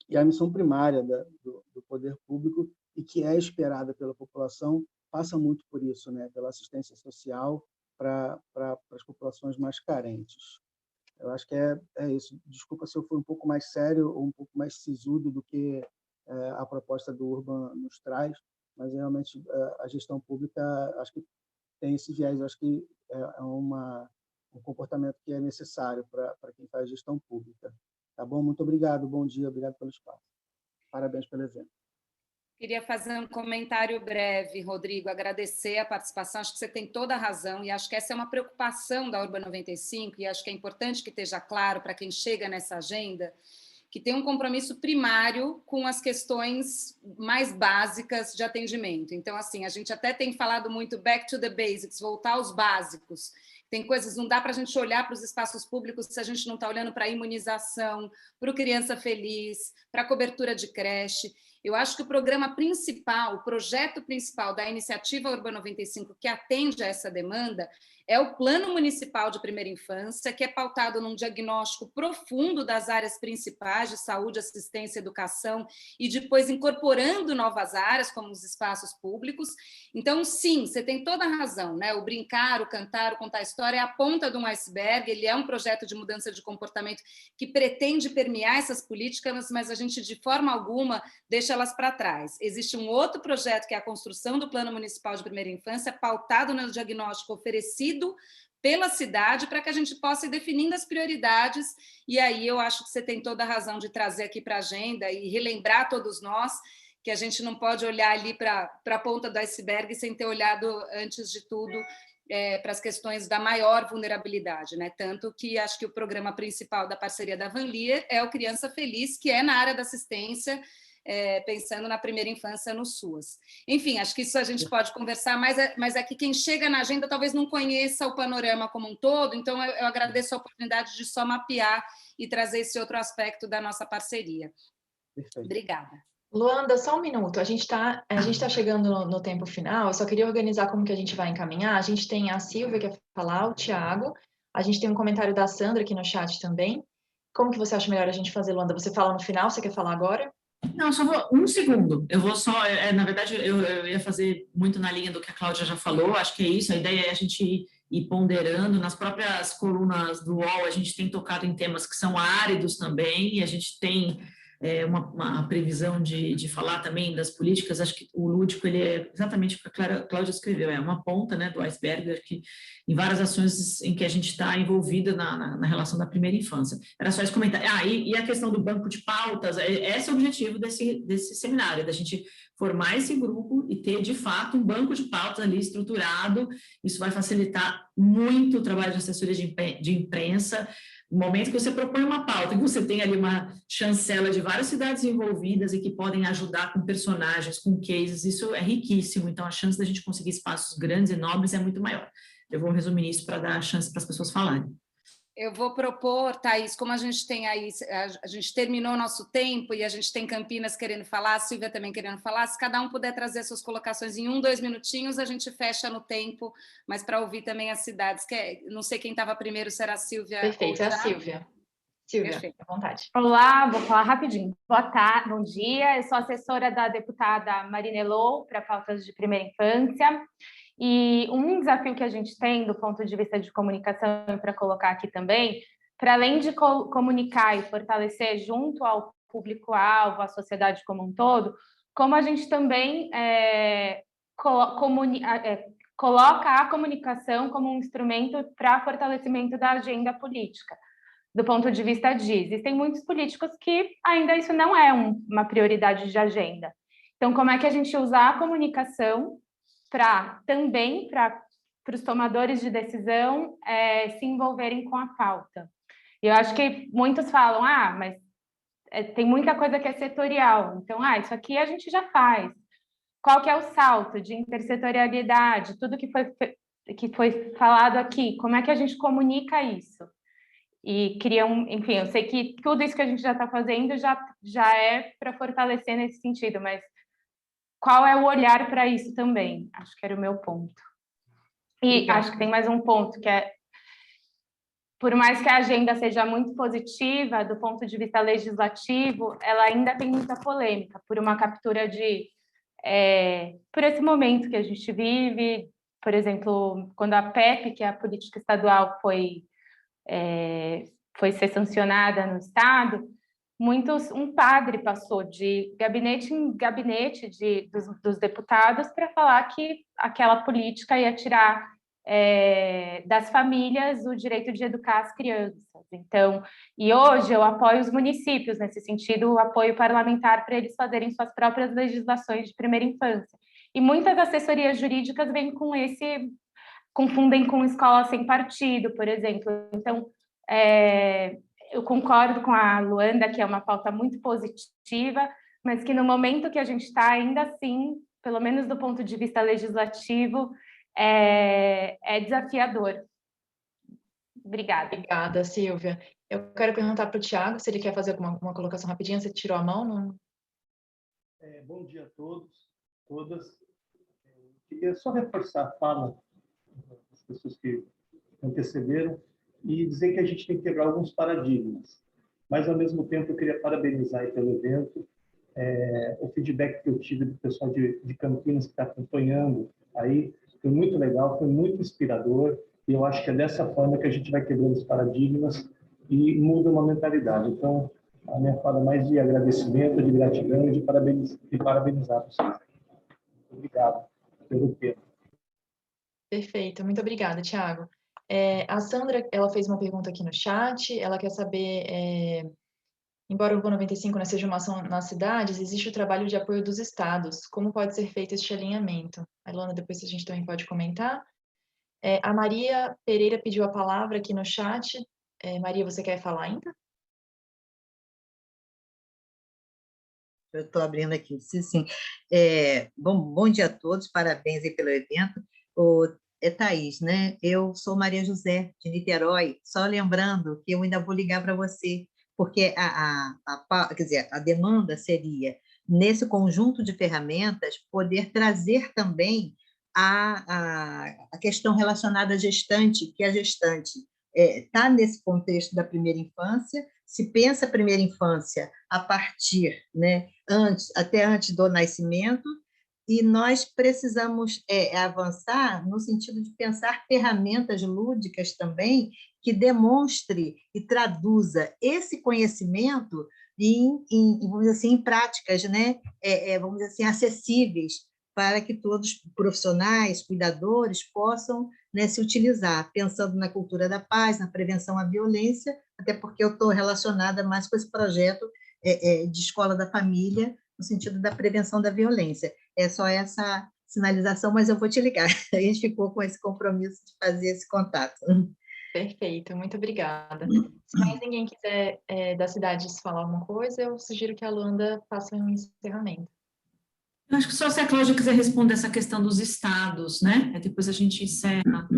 E a missão primária do poder público, e que é esperada pela população, passa muito por isso, né? Pela assistência social para as populações mais carentes. Eu acho que é isso. Desculpa se eu fui um pouco mais sério ou um pouco mais sisudo do que a proposta do Urban nos traz, mas realmente a gestão pública, acho que tem esse viés, acho que é um comportamento que é necessário para quem faz gestão pública. Tá bom? Muito obrigado, bom dia, obrigado pelo espaço. Parabéns pelo evento. Queria fazer um comentário breve, Rodrigo, agradecer a participação, acho que você tem toda a razão, e acho que essa é uma preocupação da Urban 95, e acho que é importante que esteja claro para quem chega nessa agenda, que tem um compromisso primário com as questões mais básicas de atendimento. Então, assim, a gente até tem falado muito back to the basics, voltar aos básicos. Tem coisas, não dá para a gente olhar para os espaços públicos se a gente não está olhando para a imunização, para o Criança Feliz, para a cobertura de creche. Eu acho que o programa principal, o projeto principal da iniciativa Urban 95, que atende a essa demanda, é o Plano Municipal de Primeira Infância, que é pautado num diagnóstico profundo das áreas principais de saúde, assistência, educação, e depois incorporando novas áreas, como os espaços públicos. Então, sim, você tem toda a razão, né? O brincar, o cantar, o contar a história é a ponta de um iceberg, ele é um projeto de mudança de comportamento que pretende permear essas políticas, mas a gente, de forma alguma, deixa elas para trás. Existe um outro projeto, que é a construção do Plano Municipal de Primeira Infância, pautado no diagnóstico oferecido pela cidade, para que a gente possa ir definindo as prioridades, e aí eu acho que você tem toda a razão de trazer aqui para a agenda e relembrar todos nós que a gente não pode olhar ali para a ponta do iceberg sem ter olhado, antes de tudo, para as questões da maior vulnerabilidade, né? Tanto que acho que o programa principal da parceria da Vanlier é o Criança Feliz, que é na área da assistência, pensando na primeira infância no SUAS. Enfim, acho que isso a gente pode conversar, mas é que quem chega na agenda talvez não conheça o panorama como um todo, então eu agradeço a oportunidade de só mapear e trazer esse outro aspecto da nossa parceria. Perfeito. Obrigada. Luanda, só um minuto. A gente tá chegando no tempo final. Eu só queria organizar como que a gente vai encaminhar. A gente tem a Silvia que quer falar, o Thiago. A gente tem um comentário da Sandra aqui no chat também. Como que você acha melhor a gente fazer, Luanda? Você fala no final, você quer falar agora? Não, só vou um segundo. Eu vou só, na verdade, eu ia fazer muito na linha do que a Cláudia já falou. Acho que é isso. A ideia é a gente ir ponderando. Nas próprias colunas do UOL, a gente tem tocado em temas que são áridos também, e a gente tem uma previsão de falar também das políticas. Acho que o lúdico, ele é exatamente o que a Cláudia escreveu, é uma ponta, né, do iceberg, que em várias ações em que a gente está envolvida na relação da primeira infância. Era só esse comentário. E a questão do banco de pautas, esse é o objetivo desse seminário, da gente formar esse grupo e ter, de fato, um banco de pautas ali estruturado. Isso vai facilitar muito o trabalho de assessoria de imprensa. No momento que você propõe uma pauta, que você tem ali uma chancela de várias cidades envolvidas e que podem ajudar com personagens, com cases, isso é riquíssimo. Então, a chance da gente conseguir espaços grandes e nobres é muito maior. Eu vou resumir isso para dar chance para as pessoas falarem. Eu vou propor, Thaís, como a gente tem aí, a gente terminou o nosso tempo e a gente tem Campinas querendo falar, a Silvia também querendo falar, se cada um puder trazer suas colocações em 1, 2 minutinhos, a gente fecha no tempo, mas para ouvir também as cidades. Não sei quem estava primeiro, se era a Silvia. Perfeito, é a Silvia. Silvia, à vontade. Olá, vou falar rapidinho. Boa tarde, bom dia. Eu sou assessora da deputada Marina Elô para pautas de primeira infância. E um desafio que a gente tem do ponto de vista de comunicação, para colocar aqui também, para além de comunicar e fortalecer junto ao público-alvo, à sociedade como um todo, como a gente também coloca a comunicação como um instrumento para fortalecimento da agenda política. Do ponto de vista existem muitos políticos que ainda isso não é uma prioridade de agenda. Então, como é que a gente usa a comunicação também para os tomadores de decisão se envolverem com a pauta? E eu acho que muitos falam, mas tem muita coisa que é setorial, então, isso aqui a gente já faz. Qual que é o salto de intersetorialidade, tudo que foi falado aqui, como é que a gente comunica isso? E cria enfim, eu sei que tudo isso que a gente já está fazendo já é para fortalecer nesse sentido, mas qual é o olhar para isso também? Acho que era o meu ponto. E Obrigada. Acho que tem mais um ponto, que é, por mais que a agenda seja muito positiva, do ponto de vista legislativo, ela ainda tem muita polêmica, por uma captura por esse momento que a gente vive, por exemplo, quando a PEP, que é a política estadual, foi ser sancionada no Estado, um padre passou de gabinete em gabinete dos deputados para falar que aquela política ia tirar das famílias o direito de educar as crianças. Então, e hoje eu apoio os municípios nesse sentido, o apoio parlamentar para eles fazerem suas próprias legislações de primeira infância. E muitas assessorias jurídicas vêm confundem com escola sem partido, por exemplo. Então, eu concordo com a Luanda, que é uma pauta muito positiva, mas que no momento que a gente está, ainda assim, pelo menos do ponto de vista legislativo, é desafiador. Obrigada. Obrigada, Silvia. Eu quero perguntar para o Thiago se ele quer fazer alguma colocação rapidinha. Você tirou a mão? Não? Bom dia a todos, todas. Queria só reforçar a fala das pessoas que antecederam e dizer que a gente tem que quebrar alguns paradigmas. Mas, ao mesmo tempo, eu queria parabenizar pelo evento, o feedback que eu tive do pessoal de Campinas que está acompanhando aí, foi muito legal, foi muito inspirador, e eu acho que é dessa forma que a gente vai quebrando os paradigmas e muda uma mentalidade. Então, a minha fala é mais de agradecimento, de gratidão e de parabenizar vocês. Obrigado pelo tempo. Perfeito, muito obrigada, Thiago. A Sandra, ela fez uma pergunta aqui no chat, ela quer saber, embora o Urban 95 não seja uma ação nas cidades, existe o trabalho de apoio dos estados, como pode ser feito este alinhamento? A Ilona, depois a gente também pode comentar. A Maria Pereira pediu a palavra aqui no chat. Maria, você quer falar ainda? Eu estou abrindo aqui, sim. Bom dia a todos, parabéns aí pelo evento. Thaís, né? Eu sou Maria José, de Niterói, só lembrando que eu ainda vou ligar para você, porque quer dizer, a demanda seria nesse conjunto de ferramentas, poder trazer também a questão relacionada à gestante, que a gestante está nesse contexto da primeira infância, se pensa a primeira infância a partir, né, até antes do nascimento, e nós precisamos avançar no sentido de pensar ferramentas lúdicas também que demonstre e traduza esse conhecimento vamos dizer assim, em práticas, né, vamos dizer assim, acessíveis, para que todos os profissionais, cuidadores, possam, né, se utilizar, pensando na cultura da paz, na prevenção à violência, até porque eu estou relacionada mais com esse projeto de escola da família, no sentido da prevenção da violência. É só essa sinalização, mas eu vou te ligar. A gente ficou com esse compromisso de fazer esse contato. Perfeito, muito obrigada. Se mais ninguém quiser da cidade falar alguma coisa, eu sugiro que a Luanda faça um encerramento. Eu acho que só se a Cláudia quiser responder essa questão dos estados, né? Depois a gente encerra.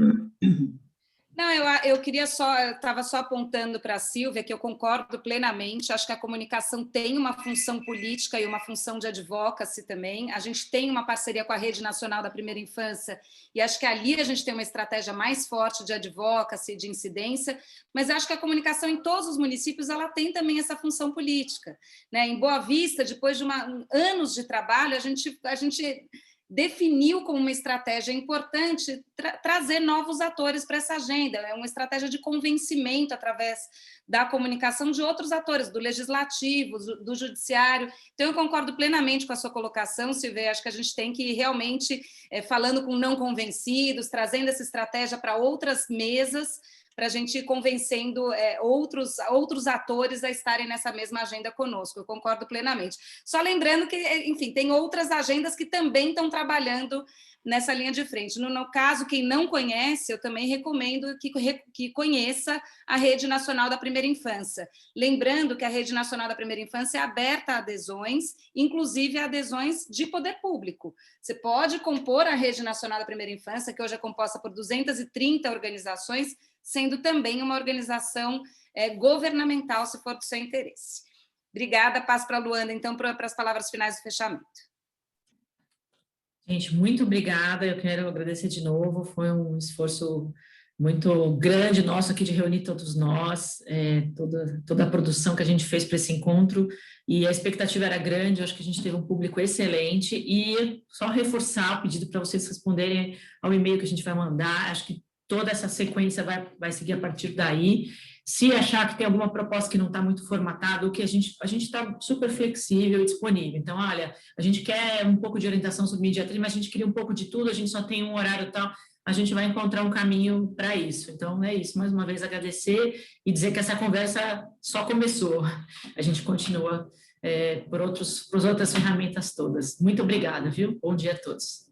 Não, eu queria só, eu estava só apontando para a Silvia, que eu concordo plenamente, acho que a comunicação tem uma função política e uma função de advocacy também. A gente tem uma parceria com a Rede Nacional da Primeira Infância, e acho que ali a gente tem uma estratégia mais forte de advocacy, de incidência, mas acho que a comunicação em todos os municípios ela tem também essa função política, né? Em Boa Vista, depois de anos de trabalho, a gente definiu como uma estratégia importante trazer novos atores para essa agenda. É uma estratégia de convencimento através da comunicação de outros atores, do legislativo, do judiciário. Então, eu concordo plenamente com a sua colocação, Silvia. Acho que a gente tem que ir realmente falando com não convencidos, trazendo essa estratégia para outras mesas, para a gente ir convencendo outros atores a estarem nessa mesma agenda conosco. Eu concordo plenamente. Só lembrando que, enfim, tem outras agendas que também estão trabalhando nessa linha de frente. No caso, quem não conhece, eu também recomendo que conheça a Rede Nacional da Primeira Infância. Lembrando que a Rede Nacional da Primeira Infância é aberta a adesões, inclusive a adesões de poder público. Você pode compor a Rede Nacional da Primeira Infância, que hoje é composta por 230 organizações, sendo também uma organização governamental, se for do seu interesse. Obrigada, passo para a Luanda, então, para as palavras finais do fechamento. Gente, muito obrigada, eu quero agradecer de novo, foi um esforço muito grande nosso aqui de reunir todos nós, toda a produção que a gente fez para esse encontro, e a expectativa era grande, eu acho que a gente teve um público excelente, e só reforçar o pedido para vocês responderem ao e-mail que a gente vai mandar, acho que toda essa sequência vai seguir a partir daí. Se achar que tem alguma proposta que não está muito formatada, o que a gente está super flexível e disponível. Então, olha, a gente quer um pouco de orientação sobre mediatria, mas a gente queria um pouco de tudo, a gente só tem um horário tal, a gente vai encontrar um caminho para isso. Então, é isso. Mais uma vez, agradecer e dizer que essa conversa só começou. A gente continua por outras ferramentas todas. Muito obrigada, viu? Bom dia a todos.